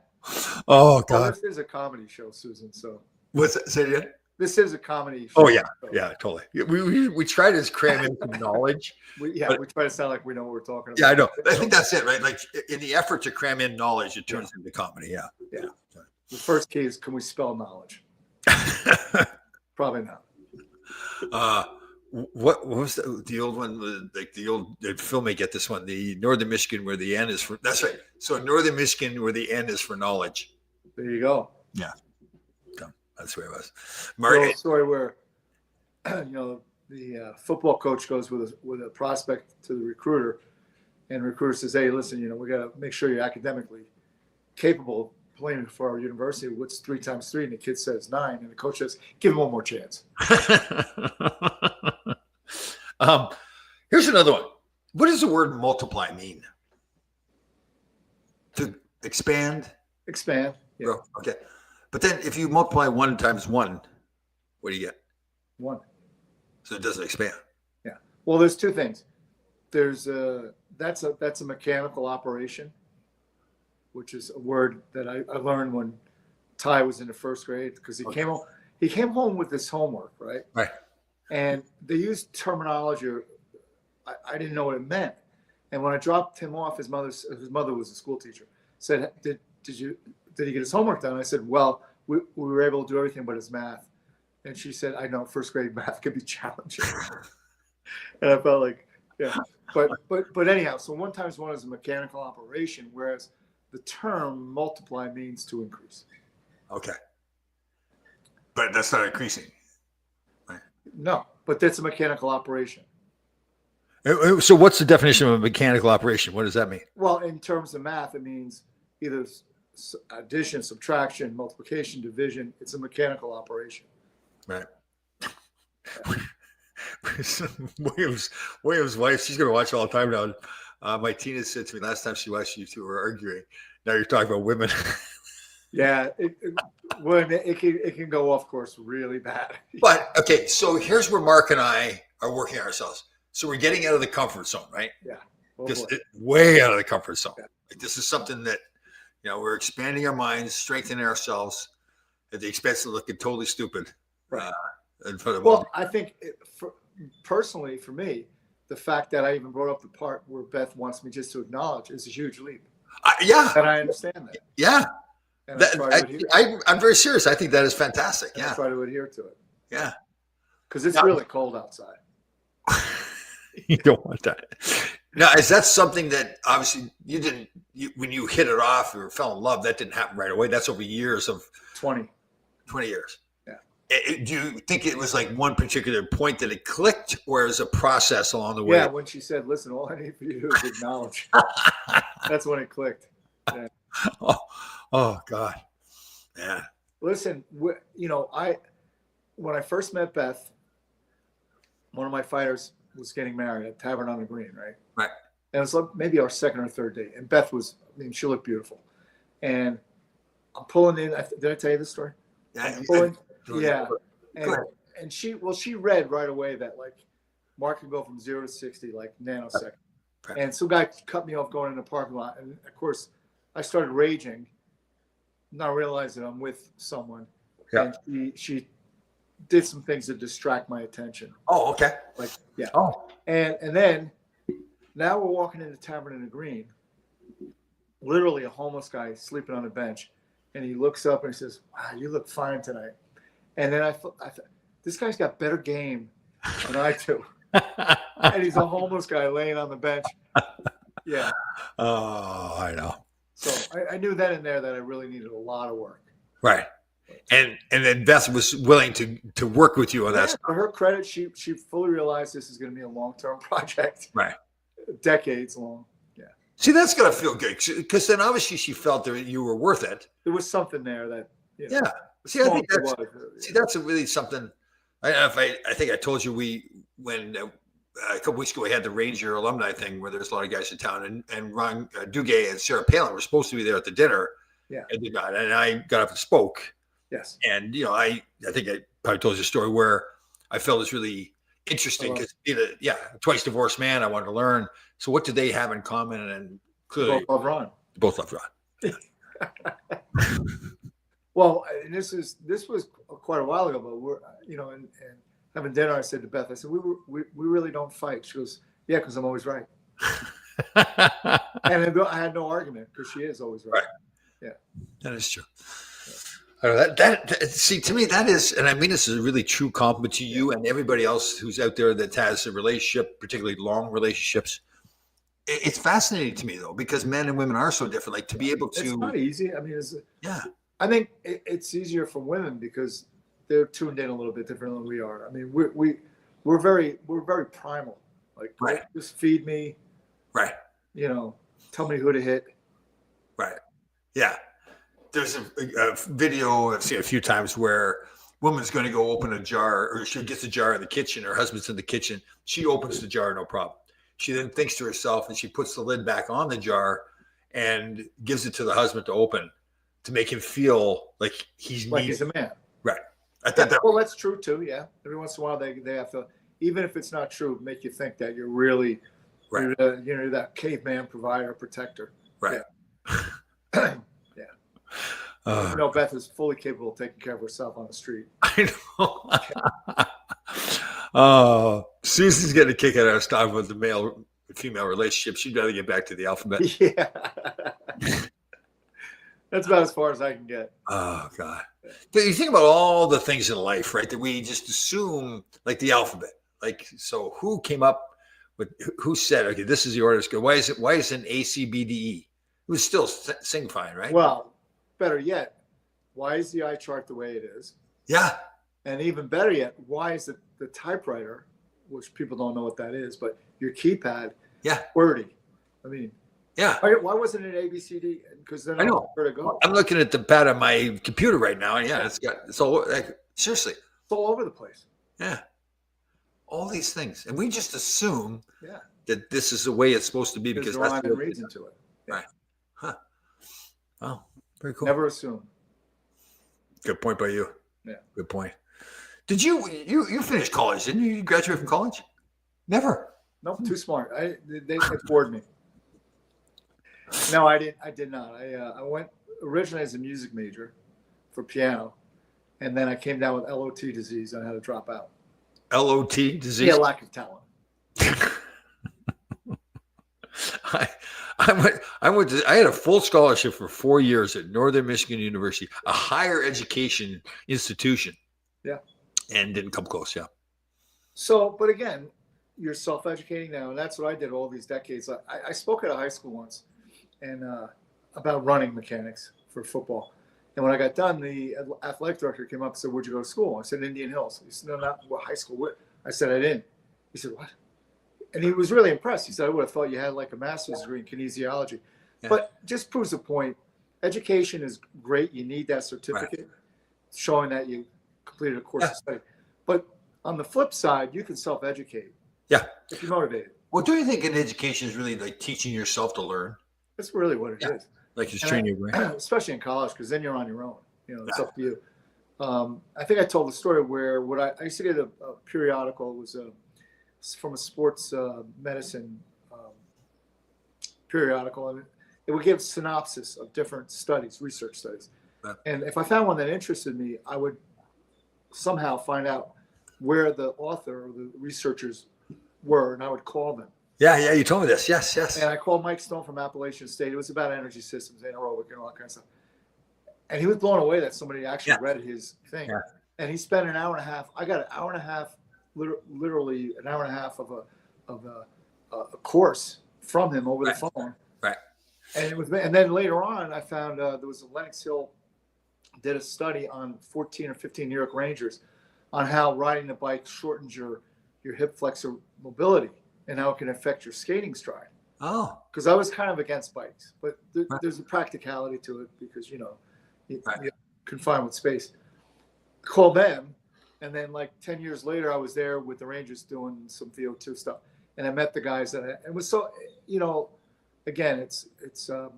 Oh God. Well, this is a comedy show, Susan. So what's that? Say it again. This is a comedy show. Oh yeah, so. yeah, totally. We try to cram in some knowledge. We try to sound like we know what we're talking about. Yeah, I know. I think that's it, right? Like in the effort to cram in knowledge, it turns into comedy. Yeah. Yeah. The first key is, can we spell knowledge? Probably not. What was the old one? Like the old film may get this one. The Northern Michigan, where the N is for. That's right. So Northern Michigan, where the N is for knowledge. There you go. Yeah. That's where it was. Marty, story where the football coach goes with a prospect to the recruiter, and the recruiter says, "Hey, listen, we got to make sure you're academically capable of playing for our university. What's 3 times 3?" And the kid says 9, and the coach says, "Give him one more chance." Here's another one. What does the word multiply mean? To expand. Expand. Yeah. Okay. But then if you multiply 1 times 1, what do you get? 1. So it doesn't expand. Yeah. Well, there's 2 things. There's that's a mechanical operation, which is a word that I learned when Ty was in the 1st grade, because he came home with this homework, right? Right. And they used terminology I didn't know what it meant. And when I dropped him off, his mother was a school teacher, said, Did he get his homework done? I said, well, we were able to do everything but his math. And she said, I know 1st grade math could be challenging. And I felt like, yeah. But anyhow, so 1 times 1 is a mechanical operation, whereas the term multiply means to increase. Okay. But that's not increasing. No, but that's a mechanical operation. So what's the definition of a mechanical operation? What does that mean? Well, in terms of math, it means either addition, subtraction, multiplication, division. It's a mechanical operation. Right. William's wife, she's going to watch all the time now. My Tina said to me last time she watched you two were arguing. Now you're talking about women. Yeah, it can go off course really bad. But okay, so here's where Mark and I are working ourselves. So we're getting out of the comfort zone, right? Yeah. Oh, Just boy. way out of the comfort zone. Yeah. Like, this is something that, we're expanding our minds, strengthening ourselves at the expense of looking totally stupid. Right. In front of Well, I think personally for me, the fact that I even brought up the part where Beth wants me just to acknowledge is a huge leap. Yeah. And I understand that. Yeah. And I'm very serious. I think that is fantastic. I Yeah. try to adhere to it. Yeah. Because it's really cold outside. You don't want that. Now, is that something that obviously when you hit it off or fell in love, that didn't happen right away? That's over years of 20 years. Yeah. Do you think it was like one particular point that it clicked, or is a process along the way? Yeah, when she said, listen, all I need for you to do is acknowledge. That's when it clicked. Yeah. Oh, God. Yeah. Listen, when I first met Beth, one of my fighters was getting married at Tavern on the Green, right? Right. And it was like maybe our second or third date. And Beth she looked beautiful. And I'm pulling in. Did I tell you this story? Yeah. And she read right away that like Mark can go from 0 to 60 like nanosecond. Right. And some guy cut me off going in the parking lot. And of course, I started raging, not realizing I'm with someone. Yeah. And she did some things to distract my attention. Oh, okay. Like, yeah. Oh. And then now we're walking into Tavern in the Green, literally a homeless guy sleeping on a bench. And he looks up and he says, wow, you look fine tonight. And then I thought, this guy's got better game than I do. And he's a homeless guy laying on the bench. Yeah. Oh, I know. So I knew then and there that I really needed a lot of work. Right. And then Beth was willing to work with you on that. For her credit, she fully realized this is going to be a long-term project. Right. Decades long. Yeah. See, that's going to feel good because then obviously she felt that you were worth it. There was something there that, yeah. See, I think that's really something. I think I told you when a couple weeks ago we had the Ranger alumni thing where there's a lot of guys in town, and Ron Duguay and Sarah Palin were supposed to be there at the dinner. Yeah. And I got up and spoke. Yes. And I think I probably told you a story where I felt it was really interesting because twice divorced man, I wanted to learn. So what do they have in common? And clearly both love Ron. Both love Ron. Well, and this was quite a while ago, but we're and having dinner, I said to Beth, I said we really don't fight. She goes, yeah, because I'm always right. And I had no argument because she is always right. Yeah, that is true. I know that see, to me that is, and I mean this is a really true compliment to you and everybody else who's out there that has a relationship, particularly long relationships. It's fascinating to me though, because men and women are so different. Like to be able to, it's not easy. I mean, yeah. I think it's easier for women because they're tuned in a little bit different than we are. I mean, we're very primal. Like, right. Just feed me. Right. Tell me who to hit. Right. Yeah. There's a video I've seen a few times where woman's going to go open a jar, or she gets a jar in the kitchen. Her husband's in the kitchen. She opens the jar, no problem. She then thinks to herself and she puts the lid back on the jar and gives it to the husband to open to make him feel like he's a man. Right. I thought well, that's true too. Yeah. Every once in a while they have to, even if it's not true, make you think that you're really, right. You're that caveman provider, protector. Right. Yeah. Yeah. Beth is fully capable of taking care of herself on the street. I know. Oh, Susan's getting a kick out of us talking about the male-female relationship. She'd rather get back to the alphabet. Yeah. That's about as far as I can get. Oh, God. But you think about all the things in life, right, that we just assume, like the alphabet. Like, so who came up with, who said, okay, this is the order to go? Why isn't A, C, B, D, E? It was still sing fine, right? Well, better yet, why is the eye chart the way it is? Yeah. And even better yet, why is the typewriter, which people don't know what that is, but your keypad, Yeah. QWERTY. I mean, Yeah. why wasn't it ABCD? Because then I know. where to go. I'm looking at the pad on my computer right now, and yeah, it's all like, seriously. It's all over the place. Yeah. All these things. And we just assume Yeah. that this is the way it's supposed to be There's because a that's rhyme the and way reason to it. Yeah. Right. Huh. Oh, very cool. Never assume. Good point by you. Yeah. Good point. Did you finished college, didn't you? You graduate from college? Never. Nope, too smart. They bored me. No, I did not. I went originally as a music major for piano, and then I came down with LOT disease and I had to drop out. LOT disease? Yeah, lack of talent. I had a full scholarship for 4 years at Northern Michigan University, a higher education institution. Yeah. And didn't come close, yeah. So, but again, you're self-educating now, and that's what I did all these decades. I spoke at a high school once, and about running mechanics for football. And when I got done, the athletic director came up and said, "Where'd you go to school?" I said, "Indian Hills." He said, "No, not what high school." What? I said, "I didn't." He said, "What?" And he was really impressed. He said, "I would have thought you had like a master's degree in kinesiology." Yeah. But just proves the point. Education is great. You need that certificate showing that you completed a course of study. But on the flip side, you can self-educate. Yeah. If you're motivated. Well, do you think an education is really like teaching yourself to learn? That's really what it is. Like just training your brain. Especially in college, because then you're on your own. You know, it's up to you. I think I told the story where I used to get a periodical. It was from a sports medicine periodical, and it would give synopsis of different studies, research studies. Yeah. And if I found one that interested me, I would somehow find out where the author or the researchers were, and I would call them. Yeah, you told me this. Yes. And I called Mike Stone from Appalachian State. It was about energy systems, anaerobic, and all that kind of stuff. And he was blown away that somebody actually read his thing. Yeah. And he spent an hour and a half. I got an hour and a half, literally an hour and a half of a course from him over the phone. Right. And then later on, I found there was a Lenox Hill did a study on 14 or 15 New York Rangers on how riding the bike shortens your hip flexor mobility and how it can affect your skating stride. Oh. Because I was kind of against bikes, but there's a practicality to it because, you're confined with space. Call them, and then like 10 years later, I was there with the Rangers doing some VO2 stuff, and I met the guys and it was so, again, it's up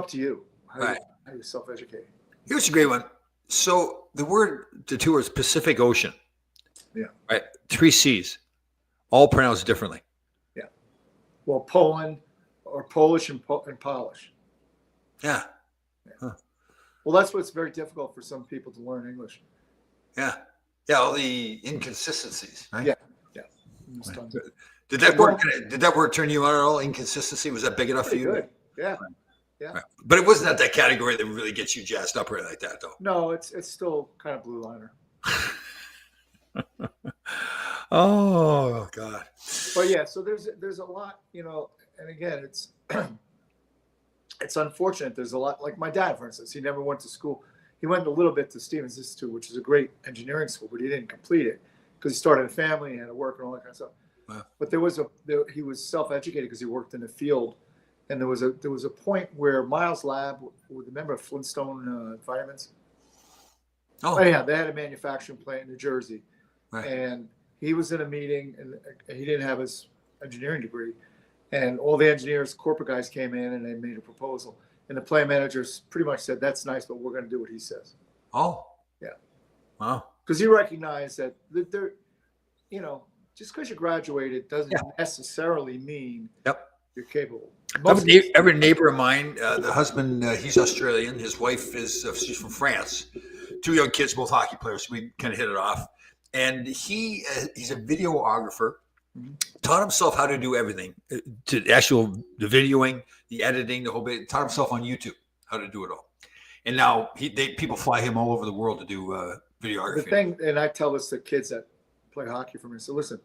to you how you self-educate. Here's a great one. So the word tour is Pacific Ocean. Yeah. Right. 3 C's, all pronounced differently. Yeah. Well, Poland or Polish and Polish. Yeah. Huh. Well, that's what's very difficult for some people to learn English. Yeah. Yeah. All the inconsistencies. Right. Yeah. Right. Did that word turn you on at all? Inconsistency? Was that big enough for you? Good. Yeah. Right. Yeah. Right. But it wasn't that category that really gets you jazzed up right like that, though. No, it's still kind of blue liner. Oh God. But yeah, so there's a lot, and again, it's it's unfortunate. There's a lot, like my dad, for instance, he never went to school. He went a little bit to Stevens Institute, which is a great engineering school, but he didn't complete it because he started a family and had to work and all that kind of stuff. Wow. But he was self-educated because he worked in the field. And there was a point where Miles Lab, remember Flintstone vitamins? Oh yeah, they had a manufacturing plant in New Jersey, right. And he was in a meeting, and he didn't have his engineering degree, and all the engineers, corporate guys came in, and they made a proposal, and the plant managers pretty much said, "That's nice, but we're going to do what he says." Oh, yeah, wow. Because you recognize that they're, just because you graduated doesn't necessarily mean you're capable. Every neighbor of mine, the husband, he's Australian. His wife she's from France. 2 young kids, both hockey players. So we kind of hit it off. And he's a videographer. Mm-hmm. Taught himself how to do everything, the videoing, the editing, the whole bit. Taught himself on YouTube how to do it all. And now people fly him all over the world to do videography. The thing, and I tell this to kids that play hockey for me. So listen,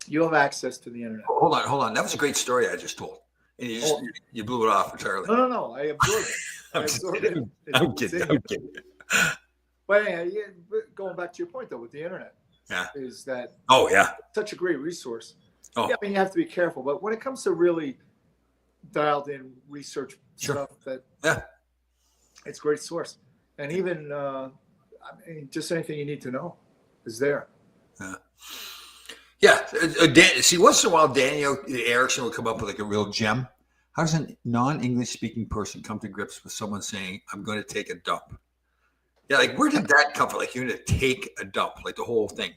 you have access to the internet. Hold on. That was a great story I just told. And you blew it off entirely. No. I absorbed it. I'm kidding. But yeah, but going back to your point though, with the internet, Yeah. is that Oh yeah. such a great resource. Oh. Yeah, I mean, you have to be careful, but when it comes to really dialed in research Sure. stuff, that Yeah. it's a great source. And even I mean, just anything you need to know is there. Yeah. Yeah. See, once in a while, Daniel Erickson will come up with like a real gem. How does a non-English speaking person come to grips with someone saying, "I'm going to take a dump"? Yeah, like where did that come from? Like you're going to take a dump, like the whole thing.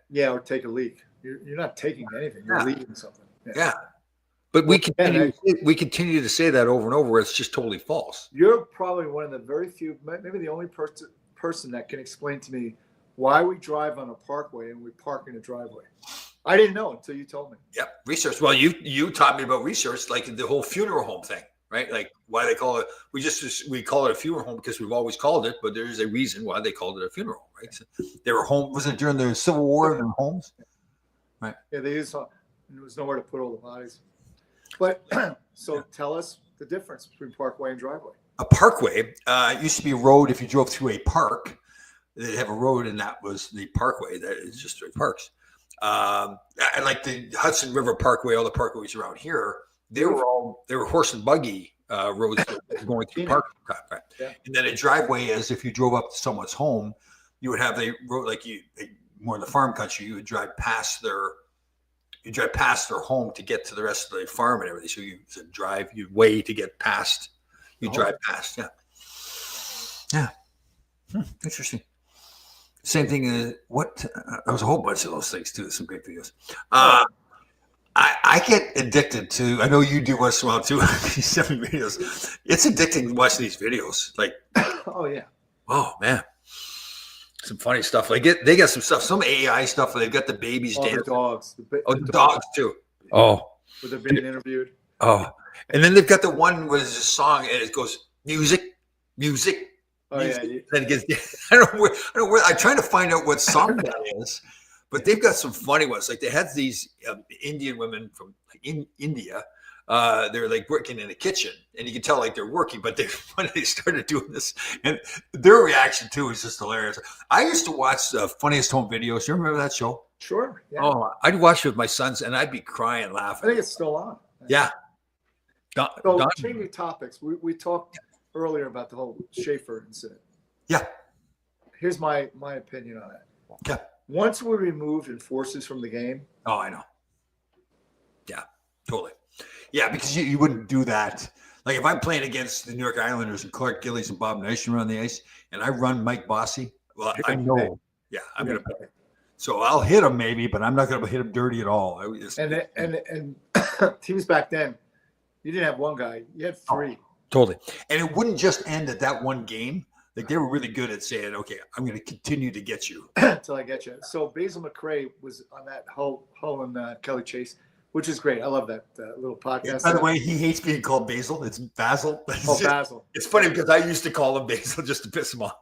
Yeah, or take a leak. You're not taking anything. You're Yeah. leaving something. Yeah. But we yeah, continue to say that over and over. Where it's just totally false. You're probably one of the very few, maybe the only person that can explain to me why we drive on a parkway and we park in a driveway. I didn't know until you told me. Yep, research. Well, you taught me about research, like the whole funeral home thing, right? Like why they call it. We call it a funeral home because we've always called it, but there's a reason why they called it a funeral home, right? So they were home. Was it during the Civil War in homes? Right. Yeah, they used. There was nowhere to put all the bodies. But so tell us the difference between parkway and driveway. A parkway used to be a road. If you drove through a park, they'd have a road, and that was the parkway. That is just straight parks. And like the Hudson River Parkway, all the parkways around here, they were horse and buggy roads going through park. Right? Yeah. And then a driveway is if you drove up to someone's home, you would have a road like more in the farm country. You would drive past their home to get to the rest of the farm and everything. So you weigh to get past. You drive past. Yeah. Yeah. Interesting. Same thing. There was a whole bunch of those things too. Some great videos. I get addicted to. I know you do once in a while too. These 7 videos. It's addicting watching these videos. Like, oh yeah. Oh man, some funny stuff. Like they got some stuff. Some AI stuff. They've got the babies dancing. The dogs. The dogs too. Oh. Where they're being interviewed. Oh, and then they've got the one where there's a song and it goes music. Oh yeah. Then it gets, I don't know where. I'm trying to find out what song that is, but they've got some funny ones. Like they had these Indian women from India. They're like working in a kitchen, and you can tell like they're working. But when they started doing this, and their reaction too is just hilarious. I used to watch Funniest Home Videos. You remember that show? Sure. Yeah. Oh, I'd watch it with my sons, and I'd be crying, I laughing. think it's still on. Yeah. So changing topics. We talked earlier about the whole Schaefer incident. Yeah. Here's my opinion on it. Yeah. Once we removed enforcers from the game. Oh, I know. Yeah, totally. Yeah, because you wouldn't do that. Like if I'm playing against the New York Islanders and Clark Gillies and Bob Nystrom on the ice, and I run Mike Bossy, well, I know. Yeah, I'm gonna. So I'll hit him maybe, but I'm not gonna hit him dirty at all. And teams back then, you didn't have one guy; you had 3. Oh, totally. And it wouldn't just end at that one game. Like they were really good at saying, "Okay, I'm going to continue to get you until I get you." So Basil McRae was on that Hull and Kelly Chase, which is great. I love that little podcast. By the way, he hates being called Basil. It's Basil. Basil. It's funny because I used to call him Basil just to piss him off.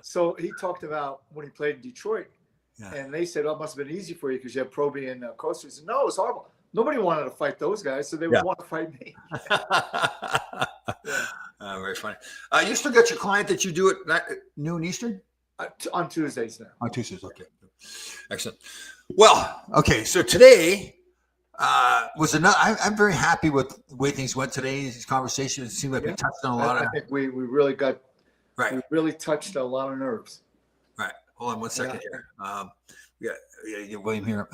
So he talked about when he played in Detroit, yeah. And they said, "Oh, it must have been easy for you because you have Proby and Costa." He said, "No, it was horrible. Nobody wanted to fight those guys, so they would want to fight me." Very funny. You still got your client that you do at noon Eastern? On Tuesdays now. On Tuesdays, okay. Excellent. Well, okay, so today was another. I'm very happy with the way things went today. These conversations, it seemed like we touched on a lot I think we really got right. We really touched a lot of nerves. Right. Hold on 1 second here. Yeah, William here.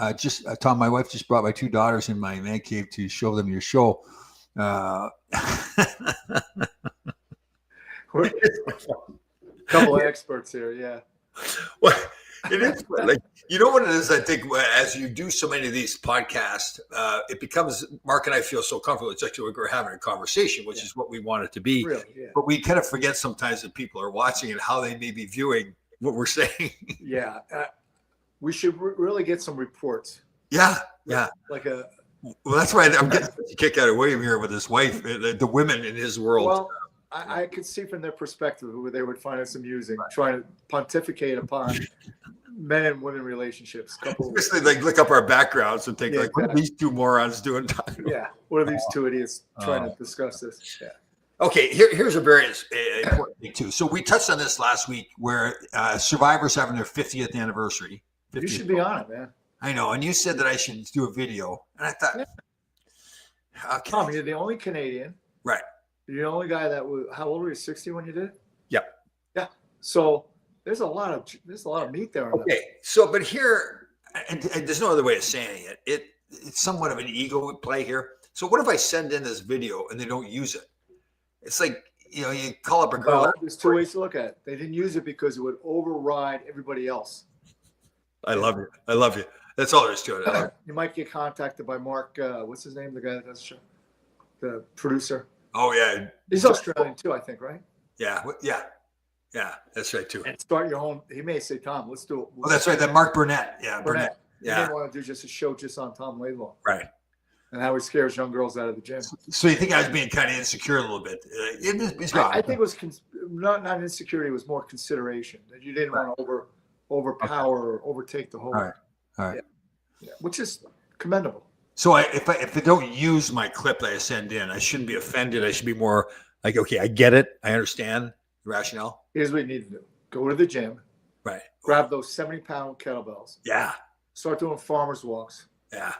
Tom, my wife just brought my 2 daughters in my man cave to show them your show. We're a couple of experts here, yeah. Well, it is like you know what it is. I think as you do so many of these podcasts, it becomes Mark and I feel so comfortable. It's actually we're having a conversation, which is what we want it to be. Really, yeah. But we kind of forget sometimes that people are watching and how they may be viewing what we're saying. Yeah, we should really get some reports. Yeah. Like a. Well, that's why I'm getting a kick out of William here with his wife, the women in his world. Well, I could see from their perspective who they would find us amusing, trying to pontificate upon men and women relationships. Especially like look up our backgrounds and think what are these 2 morons doing? Yeah, what are these 2 idiots trying to discuss this? Yeah. Okay, here's a very important thing too. So we touched on this last week, where Survivor's having their 50th anniversary. You 50th. should be on it, man. I know, and you said that I should do a video, and I thought, Yeah. okay, Tom, you're the only Canadian. right? You're the only guy that was. How old were you? 60 when you did it? Yep. Yeah. So there's a lot of meat there. On that. Okay, so but here, and there's no other way of saying it. It's somewhat of an ego at play here. So what if I send in this video and they don't use it? It's like, you call up a girl. Well, there's two ways to look at it. They didn't use it because it would override everybody else. I love you. I love you. That's all there is to it. You might get contacted by Mark. What's his name? The guy that does the show, the producer. Oh yeah, He's Australian too, I think, right? yeah. That's right too. And start your own. He may say, "Tom, let's do it." Oh, that's right. That Mark Burnett. Yeah, Burnett. You may want to do just a show just on Tom Laidlaw. Right. And how he scares young girls out of the gym. So you think I was being kind of insecure a little bit? I think it was not insecurity. It was more consideration that you didn't want to overpower or overtake the whole. All right. Yeah, which is commendable. So if I don't use my clip that I send in, I shouldn't be offended. I should be more like, okay, I get it. I understand the rationale. Here's what you need to do: go to the gym, Right. grab those 70-pound kettlebells, Yeah. start doing farmers walks, Yeah.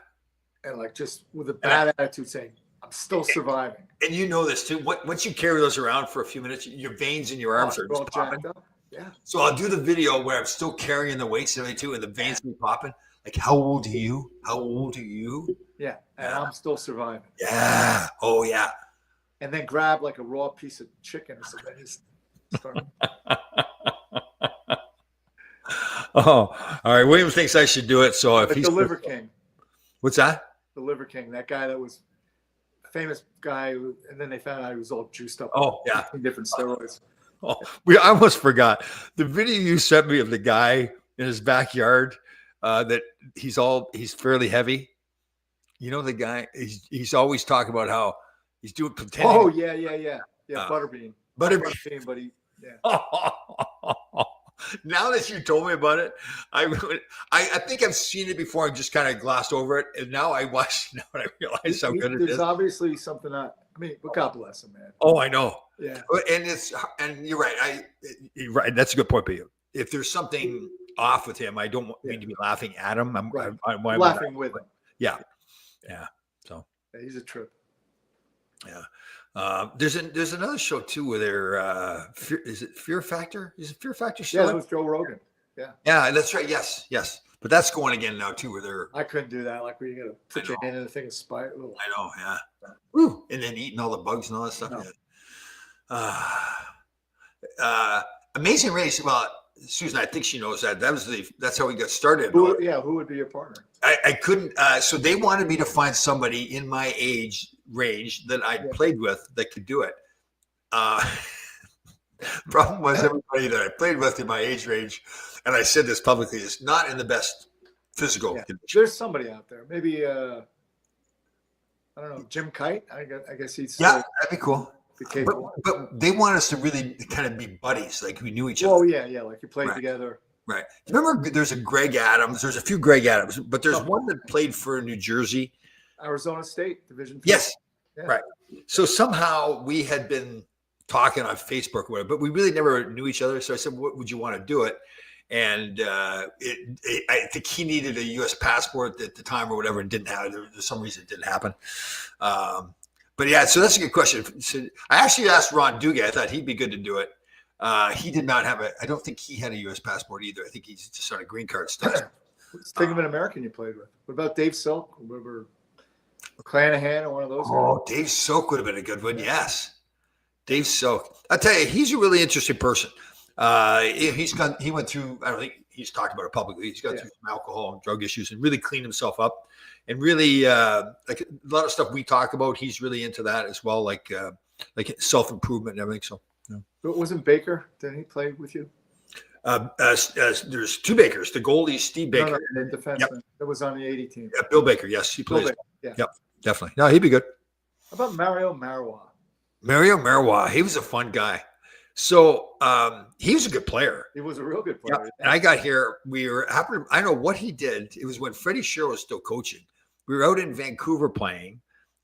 and like just with a bad attitude, saying, "I'm still surviving." And you know this too. Once you carry those around for a few minutes, your veins in your arms are All just popping. jacked up. Yeah. So I'll do the video where I'm still carrying the weights and everything too, and the veins be popping. Like, how old are you? How old are you? Yeah, and I'm still surviving. Yeah. Oh yeah. And then grab like a raw piece of chicken or something. Just start. Oh, all right. William thinks I should do it. So if Like he's the Liver King. what's that? The Liver King, that guy that was a famous guy, and then they found out he was all juiced up. Oh yeah. Different steroids. Oh, I almost forgot the video you sent me of the guy in his backyard. That he's fairly heavy. You know the guy. He's always talking about how he's doing pretending. Oh yeah. Butterbean. Butterbean. But yeah. Now that you told me about it, I think I've seen it before and just kind of glossed over it. And now I watch now and I realize how good it There's is. obviously something but God bless him, man. Oh, I know. Yeah. And you're right. You're right. That's a good point, but if there's something off with him, I don't mean to be laughing at him. I'm laughing with him. Yeah. So yeah, he's a trip. Yeah. There's another show too where they're is it Fear Factor? Is it Fear Factor still? Yeah, that was Joe Rogan. Yeah, that's right. Yes. But that's going again now too, where they're. I couldn't do that. Like where you gotta put your hand in the thing and spite. I know. Yeah. Woo. And then eating all the bugs and all that stuff. No. Yeah. Amazing Race. Well, Susan, I think she knows that. That's how we got started. Who would be your partner? I couldn't. So they wanted me to find somebody in my age range that I'd played with that could do it. Problem was everybody that I played with in my age range, and I said this publicly, is not in the best physical condition. There's somebody out there. Maybe I don't know, Jim Kite. I guess he's that'd be cool. But they want us to really kind of be buddies, like we knew each other. Oh yeah, like you played together. Right. Remember, there's a Greg Adams. There's a few Greg Adams, but there's one that played for New Jersey, Arizona State Division 3. Yes. Yeah. Right. So somehow we had been talking on Facebook or whatever, but we really never knew each other. So I said, "What would you want to do it?" And I think he needed a U.S. passport at the time or whatever, and didn't have it. There's some reason it didn't happen. But yeah, so that's a good question. So I actually asked Ron Dugan. I thought he'd be good to do it. He did not have I don't think he had a U.S. passport either. I think he's just on a green card stuff. Think of an American you played with. What about Dave Silk? Whoever, McClanahan or one of those guys? Oh, Dave Silk would have been a good one. Yes. Dave Silk. I'll tell you, he's a really interesting person. He went through, I don't think he's talked about it publicly. He's gone through some alcohol and drug issues and really cleaned himself up. And really, like a lot of stuff we talk about, he's really into that as well, like self-improvement and everything. So, But wasn't Baker? Didn't he play with you? There's two Bakers. The goalie, Steve Baker. No, the defenseman that was on the 80 team. Yeah, Bill Baker. Yes, he plays. Yeah. Yep, definitely. No, he'd be good. How about Mario Marois? Mario Marois. He was a fun guy. So he was a good player. He was a real good player. Yep. And I got here. I know what he did. It was when Freddie Sherrill was still coaching. We were out in Vancouver playing,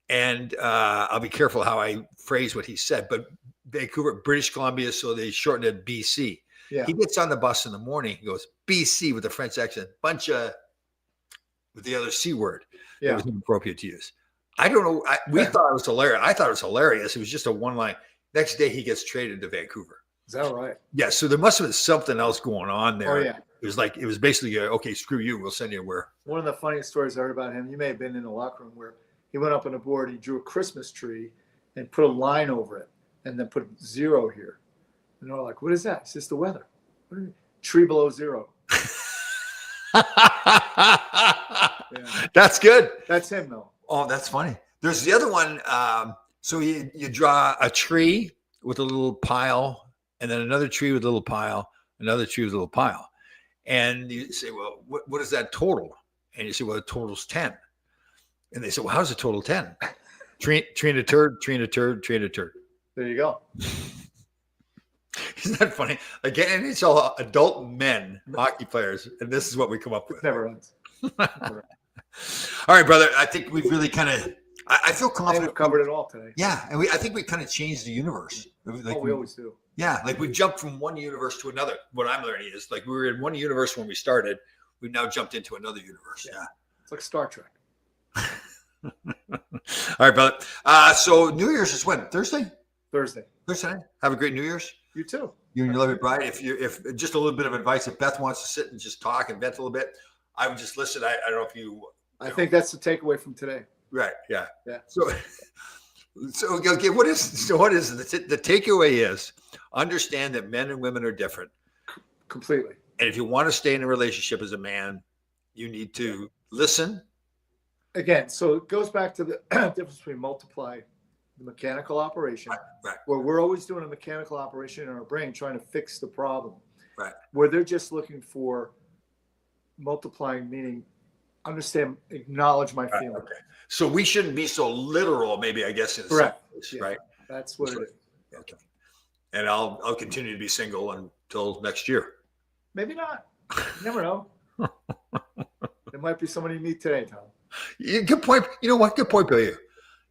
And I'll be careful how I phrase what he said, but Vancouver, British Columbia, so they shortened it BC. Yeah. He gets on the bus in the morning. He goes, BC with a French accent, bunch of, with the other C word. That Yeah. was inappropriate to use. I don't know. We thought it was hilarious. I thought it was hilarious. It was just a one line. Next day, he gets traded to Vancouver. Is that right? Yeah. So there must have been something else going on there. Oh, yeah. It was basically, okay, screw you. We'll send you where. One of the funniest stories I heard about him, you may have been in the locker room, where he went up on the board, he drew a Christmas tree and put a line over it and then put 0 here. And they're like, what is that? It's just the weather. What do you mean? Tree below 0. Yeah. That's good. That's him, though. Oh, that's funny. There's the other one. So you draw a tree with a little pile, and then another tree with a little pile, another tree with a little pile. And you say, well, what is that total? And you say, well, the total's 10. And they say, well, how's the total 10? Tree and a turd, tree and a turd, tree and a turd. There you go. Isn't that funny? Again, it's all adult men, hockey players, and this is what we come up with. It never ends. All right, brother. I think we've really kind of. I feel I think confident. we've covered it all today. Yeah, and I think we kind of changed the universe. Like We always do. yeah, like we jumped from one universe to another. What I'm learning is like we were in one universe when we started. We've now jumped into another universe. Yeah. It's like Star Trek. All right, brother. So New Year's is when? Thursday? Thursday. Thursday night? Have a great New Year's. You too. You and your lovely bride. If just a little bit of advice, if Beth wants to sit and just talk and vent a little bit, I would just listen. I don't know if you. I think that's the takeaway from today. Right. Yeah. Yeah. So okay. What is the takeaway is understand that men and women are different. Completely. And if you want to stay in a relationship as a man, you need to listen. Again, so it goes back to the difference between multiply, the mechanical operation, Right. where we're always doing a mechanical operation in our brain trying to fix the problem. Right. Where they're just looking for multiplying, meaning understand, acknowledge my feeling. Okay. So we shouldn't be so literal, maybe, I guess, in Correct. some ways, Yeah. right? That's what it is. Okay. And I'll continue to be single until next year. Maybe not. You never know. There might be somebody you meet today, Tom. Good point. You know what? Good point, Bill.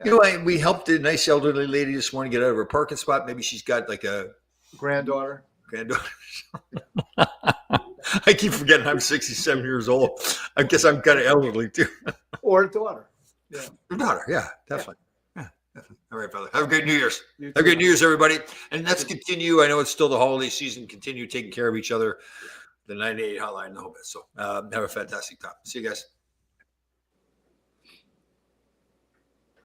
You know, we helped a nice elderly lady this morning get out of her parking spot. Maybe she's got like a Granddaughter. granddaughter. I keep forgetting I'm 67 years old. I guess I'm kind of elderly too. Or a daughter. Yeah. Your daughter, yeah, definitely. Yeah, definitely. All right, brother. Have a great New Year's. You Have a too. great New Year's, everybody. And let's continue. I know it's still the holiday season. Continue taking care of each other. The 988 hotline in the whole bit. So have a fantastic time. See you guys.